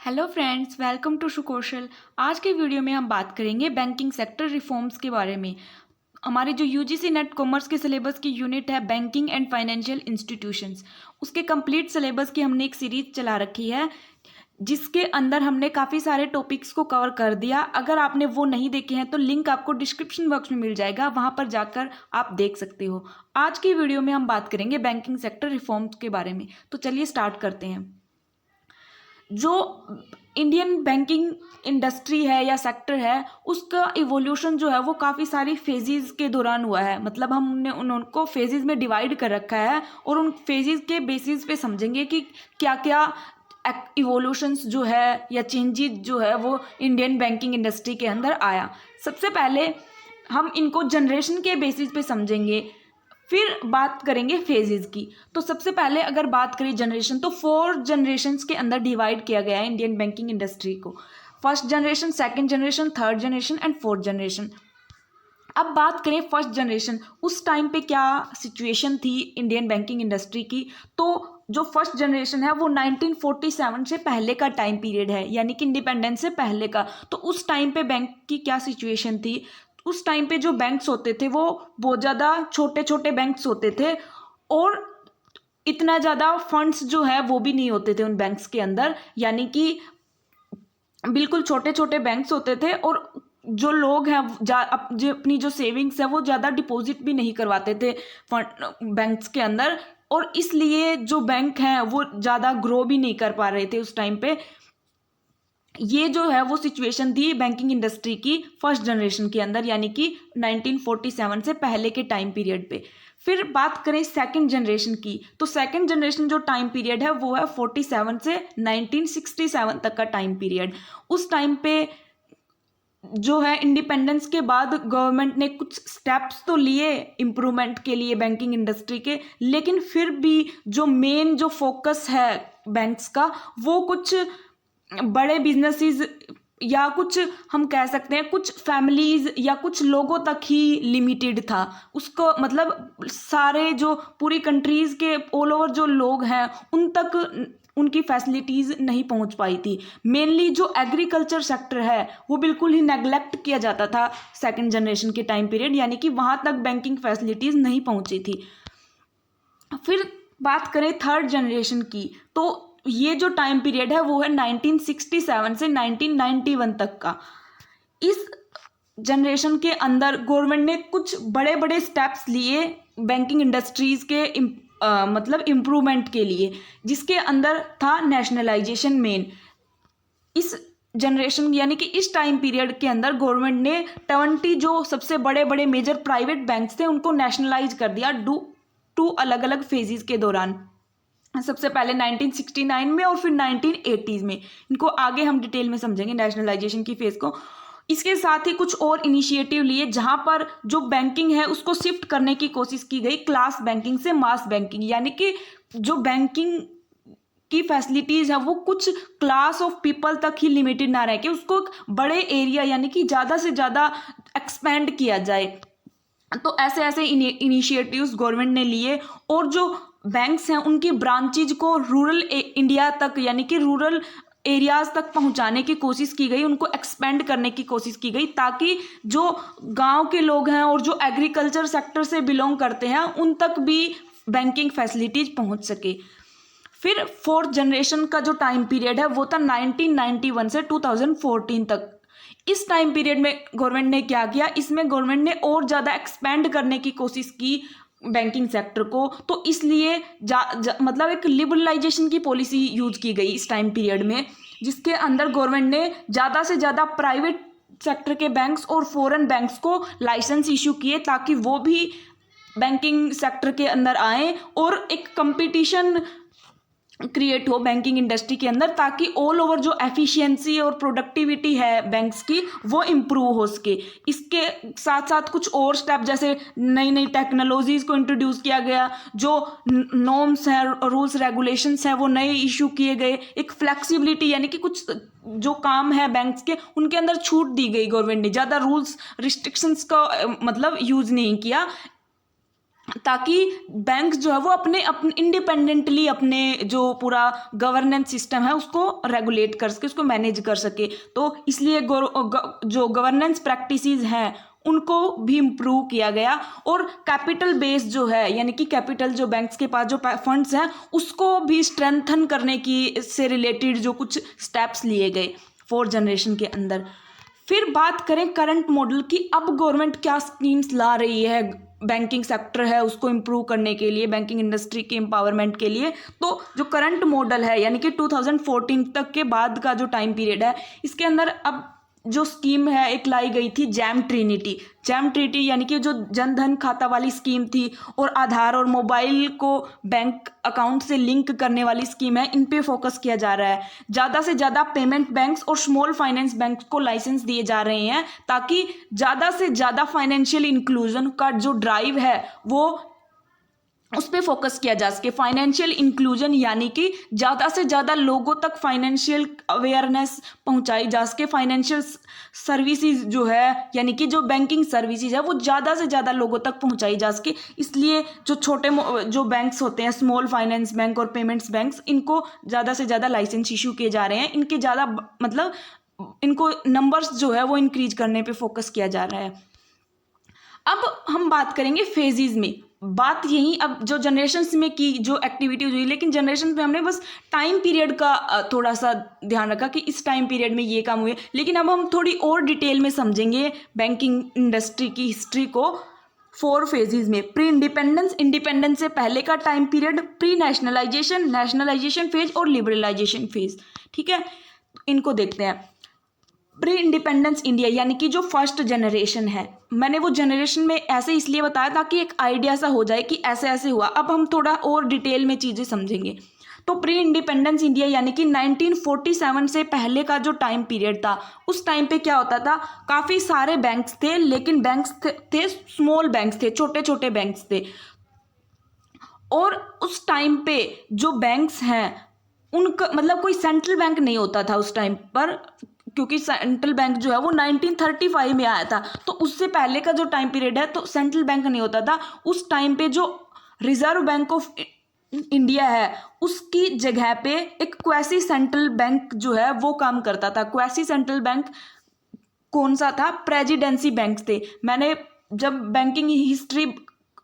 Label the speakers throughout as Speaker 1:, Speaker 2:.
Speaker 1: Hello friends, welcome to Sukaushal. आज के video में हम बात करेंगे बैंकिंग सेक्टर रिफॉर्म्स के बारे में। हमारे जो यूजीसी नेट कॉमर्स के सिलेबस की यूनिट है बैंकिंग एंड फाइनेंशियल इंस्टीट्यूशंस, उसके कंप्लीट सिलेबस की हमने एक सीरीज चला रखी है जिसके अंदर हमने काफ़ी सारे टॉपिक्स को कवर कर दिया। अगर आपने वो नहीं देखे हैं तो लिंक आपको डिस्क्रिप्शन बॉक्स में मिल जाएगा, वहाँ पर जाकर आप देख सकते हो। आज की वीडियो में हम बात करेंगे बैंकिंग सेक्टर रिफॉर्म्स के बारे में। तो चलिए स्टार्ट करते हैं। जो इंडियन बैंकिंग इंडस्ट्री है या सेक्टर है, उसका इवोल्यूशन जो है वो काफ़ी सारी फेजेस के दौरान हुआ है। मतलब हमने उनको फेजेस में डिवाइड कर रखा है और उन फेजेस के बेसिस पे समझेंगे कि क्या क्या इवोल्यूशंस जो है या चेंजेस जो है वो इंडियन बैंकिंग इंडस्ट्री के अंदर आया। सबसे पहले हम इनको जनरेशन के बेसिस पे समझेंगे, फिर बात करेंगे फेजेस की। तो सबसे पहले अगर बात करें जनरेशन, तो 4 जनरेशन्स के अंदर डिवाइड किया गया है इंडियन बैंकिंग इंडस्ट्री को। First generation, second generation, third generation and fourth generation. अब बात करें फर्स्ट जनरेशन, उस टाइम पे क्या सिचुएशन थी इंडियन बैंकिंग इंडस्ट्री की। तो जो फर्स्ट जनरेशन है वो 1947 से पहले का टाइम पीरियड है, यानी कि इंडिपेंडेंस से पहले का। तो उस टाइम पे बैंक की क्या सिचुएशन थी, उस टाइम पे जो बैंक्स होते थे वो बहुत ज़्यादा छोटे छोटे बैंक्स होते थे और इतना ज़्यादा फंड्स जो है वो भी नहीं होते थे उन बैंक्स के अंदर, यानी कि बिल्कुल छोटे छोटे बैंक्स होते थे। और जो लोग हैं जो अपनी जो सेविंग्स है वो ज़्यादा डिपॉजिट भी नहीं करवाते थे फंड बैंक्स के अंदर, और इसलिए जो बैंक हैं वो ज़्यादा ग्रो भी नहीं कर पा रहे थे उस टाइम पे। ये जो है वो सिचुएशन थी बैंकिंग इंडस्ट्री की फर्स्ट जनरेशन के अंदर, यानी कि 1947 से पहले के टाइम पीरियड पे। फिर बात करें सेकंड जनरेशन की, तो सेकंड जनरेशन जो टाइम पीरियड है वो है 47 से 1967 तक का टाइम पीरियड। उस टाइम पे जो है इंडिपेंडेंस के बाद गवर्नमेंट ने कुछ स्टेप्स तो लिए इम्प्रूवमेंट के लिए बैंकिंग इंडस्ट्री के, लेकिन फिर भी जो मेन जो फोकस है बैंक्स का वो कुछ बड़े बिजनेसेस या कुछ हम कह सकते हैं कुछ फैमिलीज या कुछ लोगों तक ही लिमिटेड था उसको। मतलब सारे जो पूरी कंट्रीज के ऑल ओवर जो लोग हैं उन तक उनकी फैसिलिटीज़ नहीं पहुंच पाई थी। मेनली जो एग्रीकल्चर सेक्टर है वो बिल्कुल ही नेग्लेक्ट किया जाता था सेकंड जनरेशन के टाइम पीरियड, यानी कि वहां तक बैंकिंग फैसिलिटीज़ नहीं पहुंची थी। फिर बात करें थर्ड जनरेशन की, तो ये जो टाइम पीरियड है वो है 1967 से 1991 तक का। इस जनरेशन के अंदर गवर्नमेंट ने कुछ बड़े बड़े स्टेप्स लिए बैंकिंग इंडस्ट्रीज के मतलब इम्प्रूवमेंट के लिए, जिसके अंदर था नेशनलाइजेशन मेन। इस जनरेशन यानी कि इस टाइम पीरियड के अंदर गवर्नमेंट ने 20 जो सबसे बड़े बड़े मेजर प्राइवेट बैंक्स थे उनको नेशनलाइज कर दिया टू अलग अलग फेजेस के दौरान। सबसे पहले 1969 में और फिर 1980s में। इनको आगे हम डिटेल में समझेंगे नेशनलाइजेशन की फेज को। इसके साथ ही कुछ और इनिशिएटिव लिए जहां पर जो बैंकिंग है उसको शिफ्ट करने की कोशिश की गई क्लास बैंकिंग से मास बैंकिंग, यानी कि जो बैंकिंग की फैसिलिटीज़ है वो कुछ क्लास ऑफ पीपल तक ही लिमिटेड ना रह के उसको एक बड़े एरिया यानी कि ज़्यादा से ज़्यादा एक्सपेंड किया जाए। तो ऐसे ऐसे इनिशिएटिव्स गवर्नमेंट ने लिए और जो बैंक्स हैं उनकी ब्रांचेज को रूरल इंडिया तक यानी कि रूरल एरियाज तक पहुंचाने की कोशिश की गई, उनको एक्सपेंड करने की कोशिश की गई ताकि जो गांव के लोग हैं और जो एग्रीकल्चर सेक्टर से बिलोंग करते हैं उन तक भी बैंकिंग फैसिलिटीज पहुंच सके। फिर फोर्थ जनरेशन का जो टाइम पीरियड है वो था 1991 से 2014 तक। इस टाइम पीरियड में गवर्नमेंट ने क्या किया, इसमें गवर्नमेंट ने और ज़्यादा एक्सपेंड करने की कोशिश की बैंकिंग सेक्टर को। तो इसलिए मतलब एक लिबरलाइजेशन की पॉलिसी यूज की गई इस टाइम पीरियड में, जिसके अंदर गवर्नमेंट ने ज़्यादा से ज़्यादा प्राइवेट सेक्टर के बैंक्स और फॉरेन बैंक्स को लाइसेंस इशू किए ताकि वो भी बैंकिंग सेक्टर के अंदर आए और एक कंपटीशन क्रिएट हो बैंकिंग इंडस्ट्री के अंदर, ताकि ऑल ओवर जो एफिशिएंसी और प्रोडक्टिविटी है बैंक्स की वो इम्प्रूव हो सके। इसके साथ साथ कुछ और स्टेप जैसे नई नई टेक्नोलॉजीज़ को इंट्रोड्यूस किया गया, जो नॉर्म्स हैं रूल्स रेगुलेशंस हैं वो नए इशू किए गए, एक फ्लेक्सिबिलिटी यानी कि कुछ जो काम है बैंक्स के उनके अंदर छूट दी गई। गवर्नमेंट ने ज़्यादा रूल्स रिस्ट्रिक्शंस का मतलब यूज़ नहीं किया। ताकि बैंक जो है वो अपने इंडिपेंडेंटली अपने जो पूरा गवर्नेंस सिस्टम है उसको रेगुलेट कर सके, उसको मैनेज कर सके। तो इसलिए जो गवर्नेंस प्रैक्टिसेस हैं उनको भी इम्प्रूव किया गया, और कैपिटल बेस जो है यानी कि कैपिटल जो बैंक्स के पास जो फंड्स हैं उसको भी स्ट्रेंथन करने की से रिलेटेड जो कुछ स्टेप्स लिए गए 4th जनरेशन के अंदर। फिर बात करें करंट मॉडल की, अब गवर्नमेंट क्या स्कीम्स ला रही है बैंकिंग सेक्टर है उसको इम्प्रूव करने के लिए, बैंकिंग इंडस्ट्री के एम्पावरमेंट के लिए। तो जो करंट मॉडल है यानी कि 2014 तक के बाद का जो टाइम पीरियड है, इसके अंदर अब जो स्कीम है एक लाई गई थी जैम ट्रिनिटी यानी कि जो जनधन खाता वाली स्कीम थी, और आधार और मोबाइल को बैंक अकाउंट से लिंक करने वाली स्कीम है, इन पे फोकस किया जा रहा है। ज़्यादा से ज़्यादा पेमेंट बैंक्स और स्मॉल फाइनेंस बैंक को लाइसेंस दिए जा रहे हैं ताकि ज़्यादा से ज़्यादा फाइनेंशियल इंक्लूजन का जो ड्राइव है वो उस पर फोकस किया जा सके। फाइनेंशियल इंक्लूजन यानी कि ज़्यादा से ज़्यादा लोगों तक फाइनेंशियल अवेयरनेस पहुंचाई जा सके, फाइनेंशियल सर्विसेज जो है यानी कि जो बैंकिंग सर्विसेज है वो ज़्यादा से ज़्यादा लोगों तक पहुंचाई जा सके। इसलिए जो छोटे जो बैंक्स होते हैं, स्मॉल फाइनेंस बैंक और पेमेंट्स बैंक्स, इनको ज़्यादा से ज़्यादा लाइसेंस इशू किए जा रहे हैं। इनके ज़्यादा मतलब इनको नंबर्स जो है वो इंक्रीज करने पर फोकस किया जा रहा है। अब हम बात करेंगे फेजेस में। बात यही अब जो जनरेशन्स में की जो एक्टिविटीज हुई, लेकिन जनरेशन में हमने बस टाइम पीरियड का थोड़ा सा ध्यान रखा कि इस टाइम पीरियड में ये काम हुए, लेकिन अब हम थोड़ी और डिटेल में समझेंगे बैंकिंग इंडस्ट्री की हिस्ट्री को 4 फेजेस में। प्री इंडिपेंडेंस, इंडिपेंडेंस से पहले का time period, pre nationalisation, nationalisation phase और लिबरलाइजेशन फेज। ठीक है, इनको देखते हैं। प्री इंडिपेंडेंस इंडिया यानी कि जो फर्स्ट जनरेशन है, मैंने वो जनरेशन में ऐसे इसलिए बताया ताकि एक आइडिया सा हो जाए कि ऐसे ऐसे हुआ। अब हम थोड़ा और डिटेल में चीज़ें समझेंगे। तो प्री इंडिपेंडेंस इंडिया यानी कि 1947 से पहले का जो टाइम पीरियड था, उस टाइम पे क्या होता था, काफ़ी सारे बैंक्स थे, लेकिन बैंक्स थे स्मॉल बैंक्स थे, छोटे छोटे बैंक्स थे। और उस टाइम पे जो बैंक्स हैं उनका मतलब कोई सेंट्रल बैंक नहीं होता था उस टाइम पर, क्योंकि सेंट्रल बैंक जो है वो 1935 में आया था। तो उससे पहले का जो टाइम पीरियड है तो सेंट्रल बैंक नहीं होता था। उस टाइम पे जो रिजर्व बैंक ऑफ इंडिया है उसकी जगह पे एक क्वासी सेंट्रल बैंक जो है वो काम करता था। क्वासी सेंट्रल बैंक कौन सा था? प्रेसिडेंसी बैंक थे। मैंने जब बैंकिंग हिस्ट्री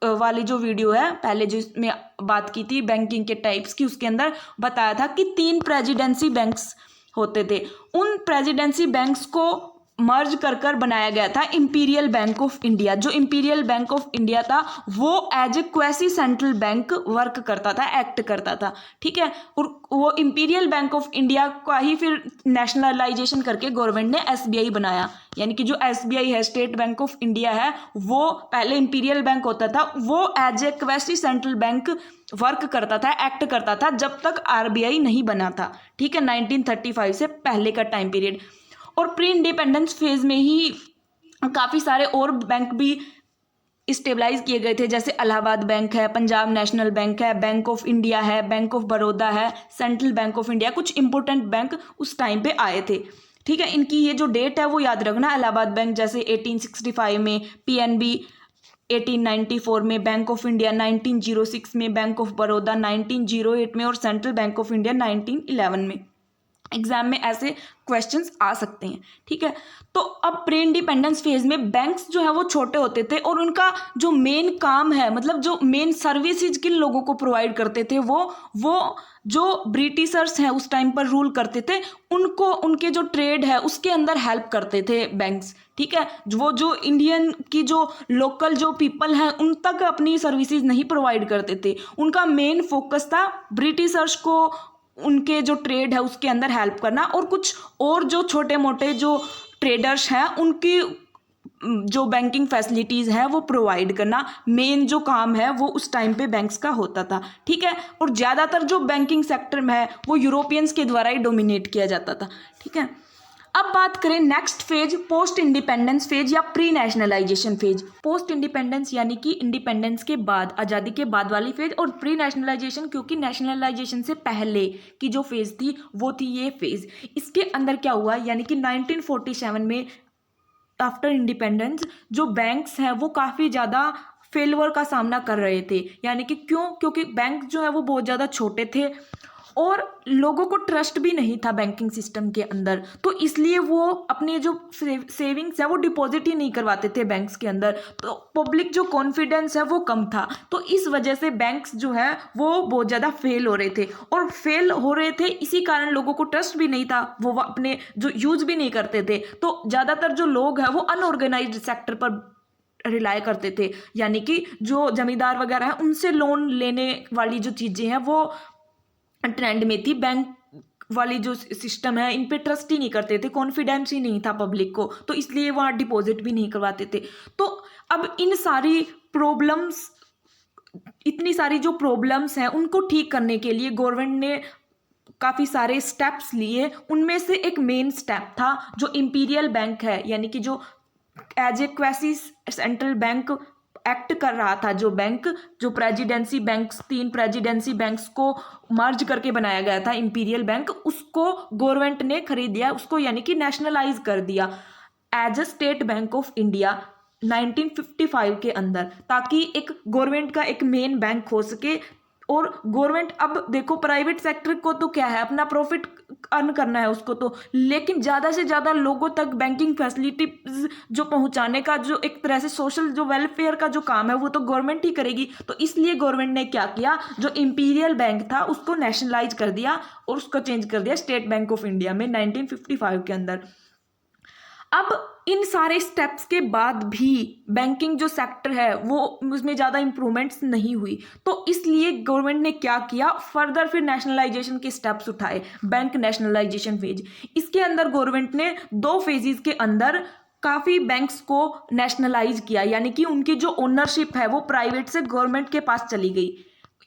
Speaker 1: वाली जो वीडियो है पहले जिसमें बात की थी बैंकिंग के टाइप्स की, उसके अंदर बताया था कि 3 प्रेसिडेंसी बैंक्स होते थे। उन प्रेसिडेंसी बैंक्स को मर्ज कर कर बनाया गया था इंपीरियल बैंक ऑफ इंडिया। जो इंपीरियल बैंक ऑफ इंडिया था वो as a quasi central bank work करता था, एक्ट करता था। ठीक है, और वो इंपीरियल बैंक ऑफ इंडिया का ही फिर नेशनलाइजेशन करके गवर्नमेंट ने एसबीआई बनाया। यानी कि जो एसबीआई है, स्टेट बैंक ऑफ इंडिया है, वो पहले इंपीरियल बैंक होता था, वो as a quasi central bank work करता था, एक्ट करता था जब तक आरबीआई नहीं बना था। ठीक है, 1935 से पहले का टाइम पीरियड। और प्री इंडिपेंडेंस फेज में ही काफ़ी सारे और बैंक भी स्टेबलाइज किए गए थे, जैसे इलाहाबाद बैंक है, पंजाब नेशनल बैंक है, बैंक ऑफ इंडिया है, बैंक ऑफ बड़ौदा है, सेंट्रल बैंक ऑफ इंडिया। कुछ इंपॉर्टेंट बैंक उस टाइम पे आए थे। ठीक है, इनकी ये जो डेट है वो याद रखना। इलाहाबाद बैंक जैसे 1865 में, पीएनबी 1894 में, बैंक ऑफ इंडिया 1906 में, बैंक ऑफ बड़ौदा 1908 में और सेंट्रल बैंक ऑफ इंडिया 1911 में। एग्जाम में ऐसे क्वेश्चंस आ सकते हैं। ठीक है, तो अब प्री इंडिपेंडेंस फेज में बैंक्स जो है वो छोटे होते थे और उनका जो मेन काम है, मतलब जो मेन सर्विसेज किन लोगों को प्रोवाइड करते थे, वो जो ब्रिटिशर्स हैं उस टाइम पर रूल करते थे उनको, उनके जो ट्रेड है उसके अंदर हेल्प करते थे बैंक्स। ठीक है, वो जो इंडियन की जो लोकल जो पीपल हैं उन तक अपनी सर्विसेज नहीं प्रोवाइड करते थे। उनका मेन फोकस था ब्रिटिशर्स को उनके जो ट्रेड है उसके अंदर हेल्प करना, और कुछ और जो छोटे मोटे जो ट्रेडर्स हैं उनकी जो बैंकिंग फैसिलिटीज़ है वो प्रोवाइड करना। मेन जो काम है वो उस टाइम पे बैंक्स का होता था। ठीक है, और ज़्यादातर जो बैंकिंग सेक्टर में है वो यूरोपियंस के द्वारा ही डोमिनेट किया जाता था। ठीक है, अब बात करें next phase, post independence phase या pre nationalization phase. Post independence यानी कि इंडिपेंडेंस के बाद, आज़ादी के बाद वाली फेज, और प्री नेशनलाइजेशन क्योंकि नेशनलाइजेशन से पहले की जो फेज थी वो थी ये फेज। इसके अंदर क्या हुआ, यानी कि 1947 में आफ्टर इंडिपेंडेंस जो बैंक्स हैं वो काफ़ी ज़्यादा फेलवर का सामना कर रहे थे। यानी कि क्यों? क्योंकि बैंक जो है वो बहुत ज़्यादा छोटे थे और लोगों को ट्रस्ट भी नहीं था बैंकिंग सिस्टम के अंदर, तो इसलिए वो अपने जो सेविंग्स है वो डिपॉजिट ही नहीं करवाते थे बैंक्स के अंदर। तो पब्लिक जो कॉन्फिडेंस है वो कम था, तो इस वजह से बैंक्स जो है वो बहुत ज़्यादा फेल हो रहे थे। और फेल हो रहे थे इसी कारण लोगों को ट्रस्ट भी नहीं था, वो अपने जो यूज भी नहीं करते थे। तो ज़्यादातर जो लोग हैं वो अनऑर्गेनाइज्ड सेक्टर पर रिलाय करते थे, यानी कि जो जमींदार वगैरह हैं उनसे लोन लेने वाली जो चीज़ें हैं वो ट्रेंड में थी। बैंक वाली जो सिस्टम है इन पे ट्रस्ट ही नहीं करते थे, कॉन्फिडेंस ही नहीं था पब्लिक को, तो इसलिए वहाँ डिपॉजिट भी नहीं करवाते थे। तो अब इन सारी प्रॉब्लम्स, इतनी सारी जो प्रॉब्लम्स हैं उनको ठीक करने के लिए गवर्नमेंट ने काफ़ी सारे स्टेप्स लिए। उनमें से एक मेन स्टेप था जो इंपीरियल बैंक है, यानी कि जो as a quasi central bank act कर रहा था, जो बैंक जो प्रेसिडेंसी बैंक्स, 3 प्रेसिडेंसी बैंक्स को मर्ज करके बनाया गया था इंपीरियल बैंक, उसको गवर्नमेंट ने खरीद लिया, उसको यानी कि नेशनलाइज कर दिया as a state bank of India 1955 के अंदर, ताकि एक गवर्नमेंट का एक मेन बैंक हो सके। और गवर्नमेंट, अब देखो प्राइवेट सेक्टर को तो क्या है, अपना प्रॉफिट अर्न करना है उसको तो, लेकिन ज़्यादा से ज़्यादा लोगों तक बैंकिंग फैसिलिटीज जो पहुंचाने का जो एक तरह से सोशल जो वेलफेयर का जो काम है वो तो गवर्नमेंट ही करेगी। तो इसलिए गवर्नमेंट ने क्या किया, जो इंपीरियल बैंक था उसको नेशनलाइज कर दिया और उसको चेंज कर दिया स्टेट बैंक ऑफ इंडिया में 1955 के अंदर। अब इन सारे स्टेप्स के बाद भी बैंकिंग जो सेक्टर है वो उसमें ज़्यादा इंप्रूवमेंट्स नहीं हुई, तो इसलिए गवर्नमेंट ने क्या किया, फर्दर फिर नेशनलाइजेशन के स्टेप्स उठाए, बैंक नेशनलाइजेशन फेज। इसके अंदर गवर्नमेंट ने 2 फेजेस के अंदर काफ़ी बैंक्स को नेशनलाइज किया, यानी कि उनकी जो ओनरशिप है वो प्राइवेट से गवर्नमेंट के पास चली गई,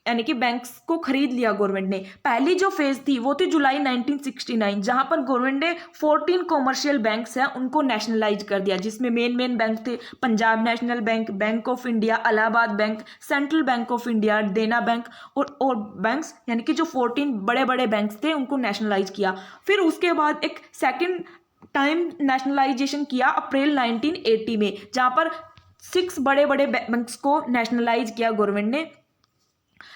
Speaker 1: यानी कि बैंक्स को खरीद लिया गवर्नमेंट ने। पहली जो फेज थी वो थी जुलाई 1969, जहां पर गवर्नमेंट ने 14 कॉमर्शियल बैंक्स हैं उनको नेशनलाइज कर दिया, जिसमें मेन बैंक थे Punjab national bank, bank of India, Allahabad bank, central bank of India, देना बैंक और बैंक्स, यानी कि जो 14 बड़े बड़े बैंक्स थे उनको नेशनलाइज किया। फिर उसके बाद एक सेकेंड टाइम नेशनलाइजेशन किया अप्रैल 1980 में, जहां पर 6 बड़े बड़े बैंक्स को नेशनलाइज किया गवर्नमेंट ने,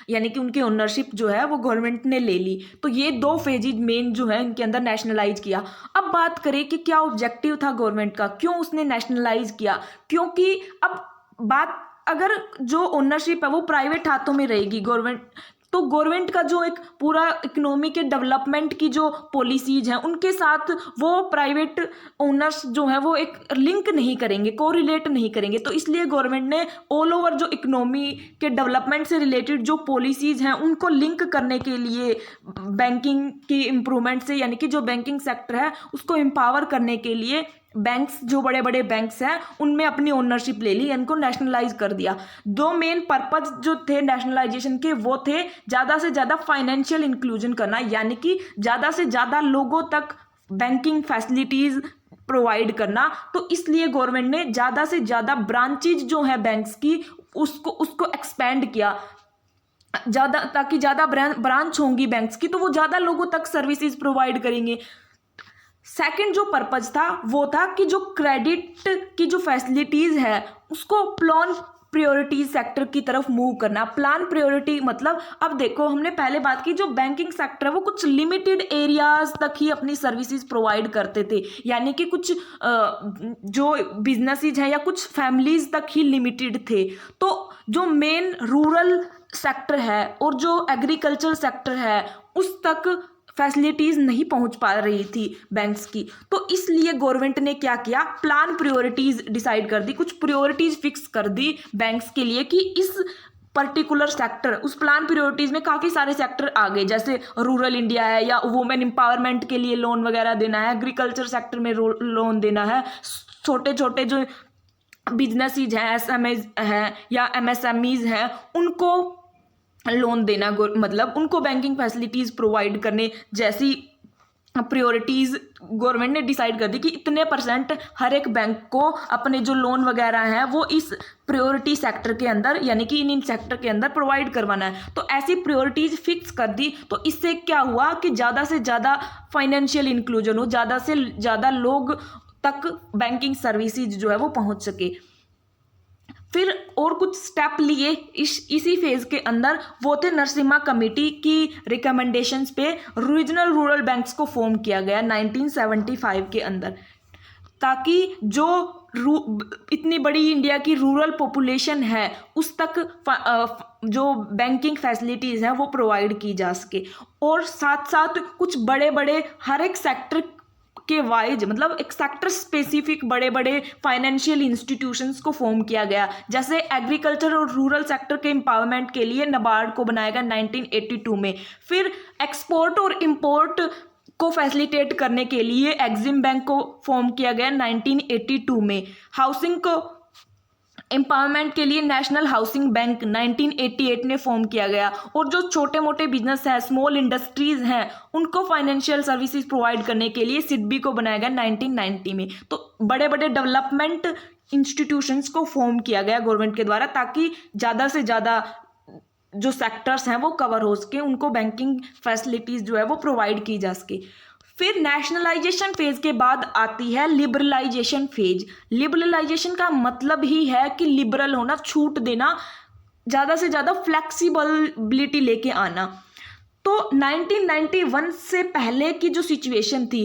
Speaker 1: यानी कि उनकी ओनरशिप जो है वो गवर्नमेंट ने ले ली। तो ये 2 फेजेज मेन जो है इनके अंदर नेशनलाइज किया। अब बात करें कि क्या ऑब्जेक्टिव था गवर्नमेंट का, क्यों उसने नेशनलाइज किया, क्योंकि अब बात अगर जो ओनरशिप है वो प्राइवेट हाथों में रहेगी गवर्नमेंट, तो गवर्नमेंट का जो एक पूरा इकोनॉमी के डेवलपमेंट की जो पॉलिसीज हैं उनके साथ वो प्राइवेट ओनर्स जो है वो एक लिंक नहीं करेंगे, कोरिलेट नहीं करेंगे। तो इसलिए गवर्नमेंट ने ऑल ओवर जो इकोनॉमी के डेवलपमेंट से रिलेटेड जो पॉलिसीज हैं उनको लिंक करने के लिए बैंकिंग की इम्प्रूवमेंट से, यानी कि जो बैंकिंग सेक्टर है उसको एम्पावर करने के लिए बैंक्स, जो बड़े बड़े बैंक्स हैं उनमें अपनी ओनरशिप ले ली, इनको नेशनलाइज कर दिया। 2 मेन पर्पज जो थे नेशनलाइजेशन के वो थे ज़्यादा से ज़्यादा फाइनेंशियल इंक्लूजन करना, यानी कि ज़्यादा से ज़्यादा लोगों तक बैंकिंग फैसिलिटीज़ प्रोवाइड करना। तो इसलिए गवर्नमेंट ने ज़्यादा से ज़्यादा ब्रांचेज जो है बैंक्स की उसको एक्सपेंड किया ज़्यादा, ताकि ज़्यादा ब्रांच होंगी बैंक्स की तो वो ज़्यादा लोगों तक सर्विसेज प्रोवाइड करेंगे। सेकंड जो पर्पज था वो था कि जो क्रेडिट की जो फैसिलिटीज़ है उसको प्लान प्रायोरिटी सेक्टर की तरफ मूव करना। प्लान प्रायोरिटी मतलब, अब देखो हमने पहले बात की, जो बैंकिंग सेक्टर है वो कुछ लिमिटेड एरियाज तक ही अपनी सर्विसेज प्रोवाइड करते थे, यानी कि कुछ जो बिजनेसेस हैं या कुछ फैमिलीज तक ही लिमिटेड थे। तो जो मेन रूरल सेक्टर है और जो एग्रीकल्चर सेक्टर है उस तक फैसिलिटीज़ नहीं पहुंच पा रही थी बैंक्स की। तो इसलिए गवर्नमेंट ने क्या किया, प्लान प्रायोरिटीज़ डिसाइड कर दी, कुछ प्रायोरिटीज़ फिक्स कर दी बैंक्स के लिए कि इस पर्टिकुलर सेक्टर, उस प्लान प्रायोरिटीज़ में काफ़ी सारे सेक्टर आ गए, जैसे रूरल इंडिया है या वुमेन एम्पावरमेंट के लिए लोन वगैरह देना है, एग्रीकल्चर सेक्टर में लोन देना है, छोटे छोटे जो बिजनेसेज हैं, एसएमएज हैं या एमएसएमईज हैं उनको लोन देना, मतलब उनको बैंकिंग फैसिलिटीज़ प्रोवाइड करने जैसी प्रायोरिटीज़ गवर्नमेंट ने डिसाइड कर दी कि इतने % हर एक बैंक को अपने जो लोन वगैरह हैं वो इस प्रायोरिटी सेक्टर के अंदर, यानी कि इन सेक्टर के अंदर प्रोवाइड करवाना है। तो ऐसी प्रायोरिटीज़ फिक्स कर दी। तो इससे क्या हुआ कि ज़्यादा से ज़्यादा फाइनेंशियल इंक्लूजन हो, ज़्यादा से ज़्यादा लोग तक बैंकिंग सर्विसेज जो है वो पहुँच सके। फिर और कुछ स्टेप लिए इसी फेज के अंदर, वो थे नरसिम्हा कमेटी की रिकमेंडेशंस पे रीजनल रूरल बैंक्स को फॉर्म किया गया 1975 के अंदर, ताकि जो इतनी बड़ी इंडिया की रूरल पॉपुलेशन है उस तक जो बैंकिंग फैसिलिटीज़ हैं वो प्रोवाइड की जा सके। और साथ साथ कुछ बड़े बड़े हर एक सेक्टर के वाइज, मतलब एक सेक्टर स्पेसिफिक बड़े बड़े फाइनेंशियल इंस्टीट्यूशंस को फॉर्म किया गया। जैसे एग्रीकल्चर और रूरल सेक्टर के एम्पावरमेंट के लिए नाबार्ड को बनाया गया 1982 में। फिर एक्सपोर्ट और इंपोर्ट को फैसिलिटेट करने के लिए एग्जिम बैंक को फॉर्म किया गया 1982 में। हाउसिंग को एम्पावरमेंट के लिए नेशनल हाउसिंग बैंक 1988 में फॉर्म किया गया। और जो छोटे मोटे बिजनेस हैं, स्मॉल इंडस्ट्रीज हैं, उनको फाइनेंशियल सर्विसेज प्रोवाइड करने के लिए सिडबी को बनाया गया 1990 में। तो बड़े बड़े डेवलपमेंट इंस्टीट्यूशंस को फॉर्म किया गया गवर्नमेंट के द्वारा, ताकि ज़्यादा से ज़्यादा जो सेक्टर्स हैं वो कवर हो सके, उनको बैंकिंग फैसिलिटीज़ जो है वो प्रोवाइड की जा सके। फिर नेशनलाइजेशन फेज के बाद आती है लिबरलाइजेशन फेज। लिबरलाइजेशन का मतलब ही है कि लिबरल होना, छूट देना, ज़्यादा से ज़्यादा फ्लेक्सिबिलिटी लेके आना। तो 1991 से पहले की जो सिचुएशन थी,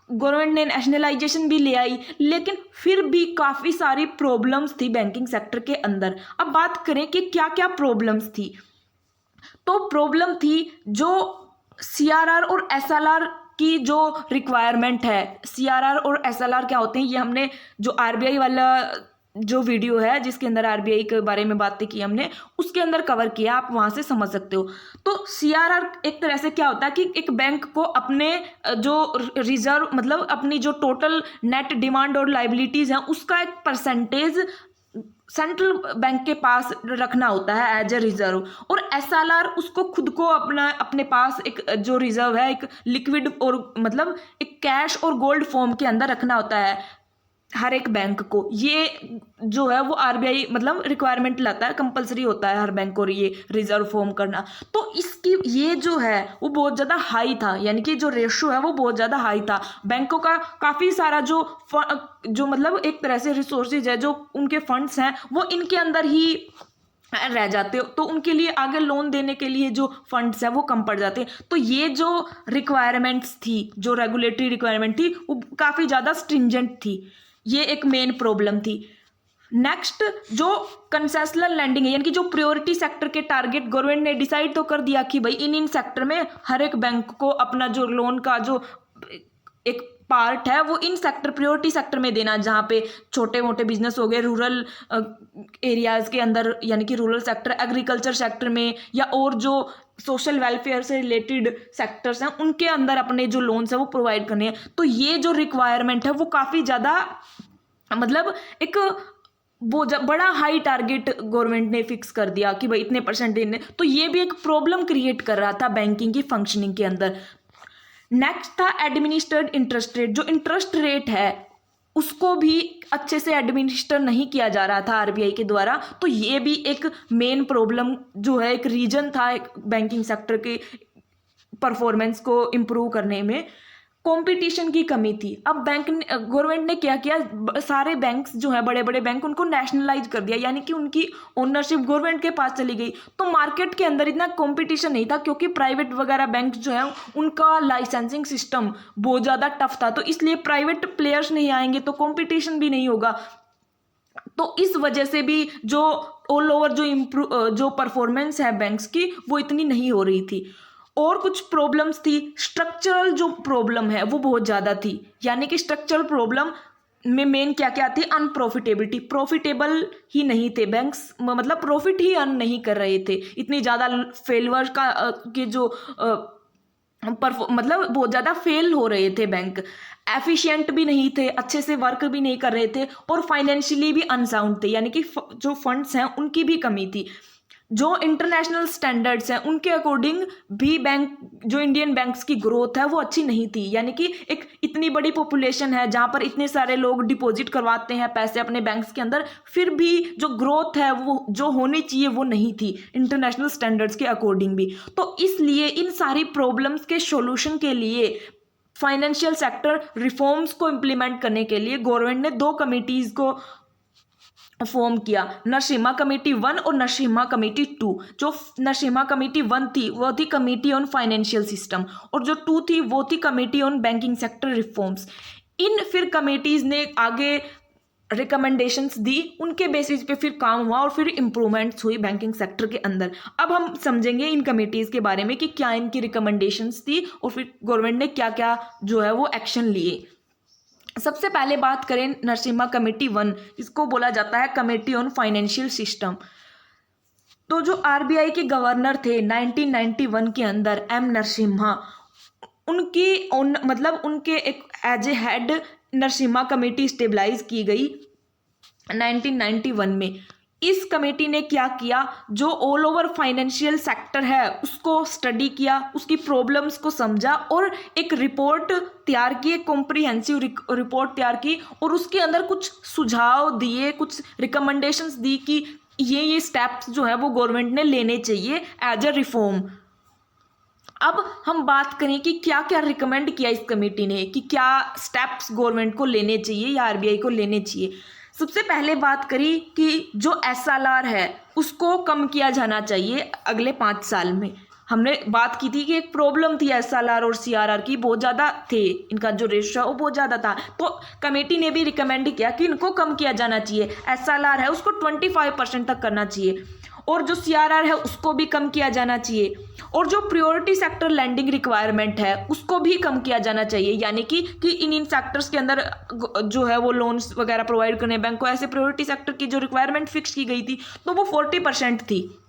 Speaker 1: गवर्नमेंट ने नेशनलाइजेशन भी ले आई, लेकिन फिर भी काफ़ी सारी प्रॉब्लम्स थी बैंकिंग सेक्टर के अंदर। अब बात करें कि क्या क्या प्रॉब्लम्स थी, तो प्रॉब्लम थी जो सीआरआर और एसएलआर की जो रिक्वायरमेंट है। सीआरआर और एसएलआर क्या होते हैं, ये हमने जो आरबीआई वाला जो वीडियो है जिसके अंदर आरबीआई के बारे में बातें की हमने, उसके अंदर कवर किया, आप वहाँ से समझ सकते हो। तो सीआरआर एक तरह से क्या होता है कि एक बैंक को अपने जो रिजर्व, मतलब अपनी जो टोटल नेट डिमांड और लाइबिलिटीज़ हैं उसका एक परसेंटेज सेंट्रल बैंक के पास रखना होता है एज ए रिजर्व। और एसएलआर उसको खुद को अपने पास एक जो रिजर्व है, एक लिक्विड और मतलब एक कैश और गोल्ड फॉर्म के अंदर रखना होता है हर एक बैंक को। ये जो है वो आरबीआई मतलब रिक्वायरमेंट लाता है, कंपलसरी होता है हर बैंक को ये रिजर्व फॉर्म करना। तो इसकी ये जो है वो बहुत ज़्यादा हाई था, यानी कि जो रेशो है वो बहुत ज़्यादा हाई था। बैंकों का काफ़ी सारा जो मतलब एक तरह से रिसोर्सेज है, जो उनके फंड्स हैं वो इनके अंदर ही रह जाते, तो उनके लिए आगे लोन देने के लिए जो फंड्स है वो कम पड़ जाते। तो ये जो रिक्वायरमेंट्स थी, जो रेगुलेटरी रिक्वायरमेंट थी, वो काफ़ी ज़्यादा स्ट्रिंजेंट थी। ये एक मेन प्रॉब्लम थी। नेक्स्ट जो कंसेशनल लैंडिंग है, यानी कि जो प्रायोरिटी सेक्टर के टारगेट गवर्नमेंट ने डिसाइड तो कर दिया कि भाई इन सेक्टर में हर एक बैंक को अपना जो लोन का जो एक पार्ट है वो इन सेक्टर, प्रायोरिटी सेक्टर में देना, जहाँ पे छोटे मोटे बिजनेस हो गए रूरल एरियाज़ के अंदर, यानी कि रूरल सेक्टर, एग्रीकल्चर सेक्टर में, या और जो सोशल वेलफेयर से रिलेटेड सेक्टर्स हैं उनके अंदर अपने जो लोन्स हैं वो प्रोवाइड करने हैं। तो ये जो रिक्वायरमेंट है वो काफ़ी ज़्यादा मतलब एक वो बड़ा हाई टारगेट गवर्नमेंट ने फिक्स कर दिया कि भाई इतने परसेंट देने। तो ये भी एक प्रॉब्लम क्रिएट कर रहा था बैंकिंग की फंक्शनिंग के अंदर। नेक्स्ट था एडमिनिस्टर्ड इंटरेस्ट रेट। जो इंटरेस्ट रेट है उसको भी अच्छे से एडमिनिस्टर नहीं किया जा रहा था आरबीआई के द्वारा। तो ये भी एक मेन प्रॉब्लम जो है, एक रीजन था एक बैंकिंग सेक्टर के परफॉर्मेंस को इम्प्रूव करने में। कंपटीशन की कमी थी। अब गवर्नमेंट ने क्या किया, सारे बैंक्स जो है बड़े बड़े बैंक उनको नेशनलाइज कर दिया, यानी कि उनकी ओनरशिप गवर्नमेंट के पास चली गई। तो मार्केट के अंदर इतना कंपटीशन नहीं था, क्योंकि प्राइवेट वगैरह बैंक जो है उनका लाइसेंसिंग सिस्टम बहुत ज़्यादा टफ था। तो इसलिए प्राइवेट प्लेयर्स नहीं आएंगे तो कंपटीशन भी नहीं होगा। तो इस वजह से भी जो ऑल ओवर जो परफॉर्मेंस है बैंक्स की वो इतनी नहीं हो रही थी। और कुछ प्रॉब्लम्स थी। स्ट्रक्चरल जो प्रॉब्लम है वो बहुत ज़्यादा थी, यानी कि स्ट्रक्चरल प्रॉब्लम में मेन क्या क्या थी, अनप्रॉफिटेबिलिटी, प्रॉफिटेबल ही नहीं थे बैंक्स, मतलब प्रॉफिट ही अर्न नहीं कर रहे थे। इतनी ज़्यादा फेलवर का के जो मतलब बहुत ज़्यादा फेल हो रहे थे बैंक, एफिशिएंट भी नहीं थे, अच्छे से वर्क भी नहीं कर रहे थे, और फाइनेंशियली भी अनसाउंड थे, यानी कि जो फंड्स हैं उनकी भी कमी थी। जो इंटरनेशनल स्टैंडर्ड्स हैं उनके अकॉर्डिंग भी बैंक, जो इंडियन बैंक्स की ग्रोथ है वो अच्छी नहीं थी, यानी कि एक इतनी बड़ी पॉपुलेशन है जहाँ पर इतने सारे लोग डिपॉजिट करवाते हैं पैसे अपने बैंक्स के अंदर, फिर भी जो ग्रोथ है वो जो होनी चाहिए वो नहीं थी इंटरनेशनल स्टैंडर्ड्स के अकॉर्डिंग भी। तो इसलिए इन सारी प्रॉब्लम्स के सॉल्यूशन के लिए, फाइनेंशियल सेक्टर रिफॉर्म्स को इम्प्लीमेंट करने के लिए गवर्नमेंट ने 2 कमिटीज़ को फॉर्म किया, नरसिम्हा कमेटी 1 और नरसिम्हा कमेटी 2। जो नरसिम्हा कमेटी 1 थी वो थी कमेटी ऑन फाइनेंशियल सिस्टम, और जो 2 थी वो थी committee on banking sector reforms. इन फिर कमेटीज़ ने आगे रिकमेंडेशंस दी, उनके बेसिस पे फिर काम हुआ और फिर इम्प्रूवमेंट्स हुई बैंकिंग सेक्टर के अंदर। अब हम समझेंगे इन कमेटीज़ के बारे में कि क्या इनकी रिकमेंडेशंस थी और फिर गवर्नमेंट ने क्या क्या जो है वो एक्शन लिए। सबसे पहले बात करें नरसिम्हा कमेटी 1, इसको बोला जाता है कमेटी ऑन फाइनेंशियल सिस्टम। तो जो आरबीआई के गवर्नर थे 1991 के अंदर एम नरसिम्हा, उनकी मतलब उनके एक as a head Narasimha committee stabilise की गई 1991 में। इस कमेटी ने क्या किया, जो ऑल ओवर फाइनेंशियल सेक्टर है उसको स्टडी किया, उसकी प्रॉब्लम्स को समझा और एक रिपोर्ट तैयार की, एक कॉम्प्रिहेंसिव रिपोर्ट तैयार की और उसके अंदर कुछ सुझाव दिए, कुछ रिकमेंडेशंस दी कि ये स्टेप्स जो है वो गवर्नमेंट ने लेने चाहिए एज ए रिफॉर्म। अब हम बात करें कि क्या क्या रिकमेंड किया इस कमेटी ने, कि क्या स्टेप्स गवर्नमेंट को लेने चाहिए या आरबीआई को लेने चाहिए। सबसे पहले बात करी कि जो एसएलआर है उसको कम किया जाना चाहिए अगले 5 साल में। हमने बात की थी कि एक प्रॉब्लम थी एसएलआर और सीआरआर की, बहुत ज़्यादा थे, इनका जो रेशो है वो बहुत ज़्यादा था। तो कमेटी ने भी रिकमेंड किया कि इनको कम किया जाना चाहिए। एसएलआर है उसको 25% तक करना चाहिए और जो सीआरआर है उसको भी कम किया जाना चाहिए, और जो प्रायोरिटी सेक्टर लैंडिंग रिक्वायरमेंट है उसको भी कम किया जाना चाहिए। यानी कि इन सेक्टर्स के अंदर जो है वो लोन्स वगैरह प्रोवाइड करने बैंक को, ऐसे प्रायोरिटी सेक्टर की जो रिक्वायरमेंट फिक्स की गई थी तो वो 40% थी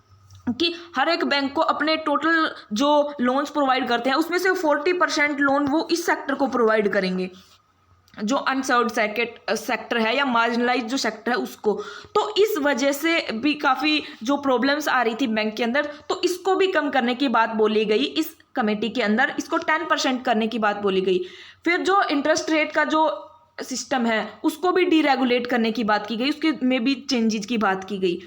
Speaker 1: कि हर एक बैंक को अपने टोटल जो लोन्स प्रोवाइड करते हैं उसमें से 40% लोन वो इस सेक्टर को प्रोवाइड करेंगे, जो अनसर्व्ड सेक्टर है या मार्जिनलाइज जो सेक्टर है उसको। तो इस वजह से भी काफ़ी जो प्रॉब्लम्स आ रही थी बैंक के अंदर, तो इसको भी कम करने की बात बोली गई इस कमेटी के अंदर, इसको 10% करने की बात बोली गई। फिर जो इंटरेस्ट रेट का जो सिस्टम है उसको भी डीरेगुलेट करने की बात की गई, उसके में भी चेंजेस की बात की गई।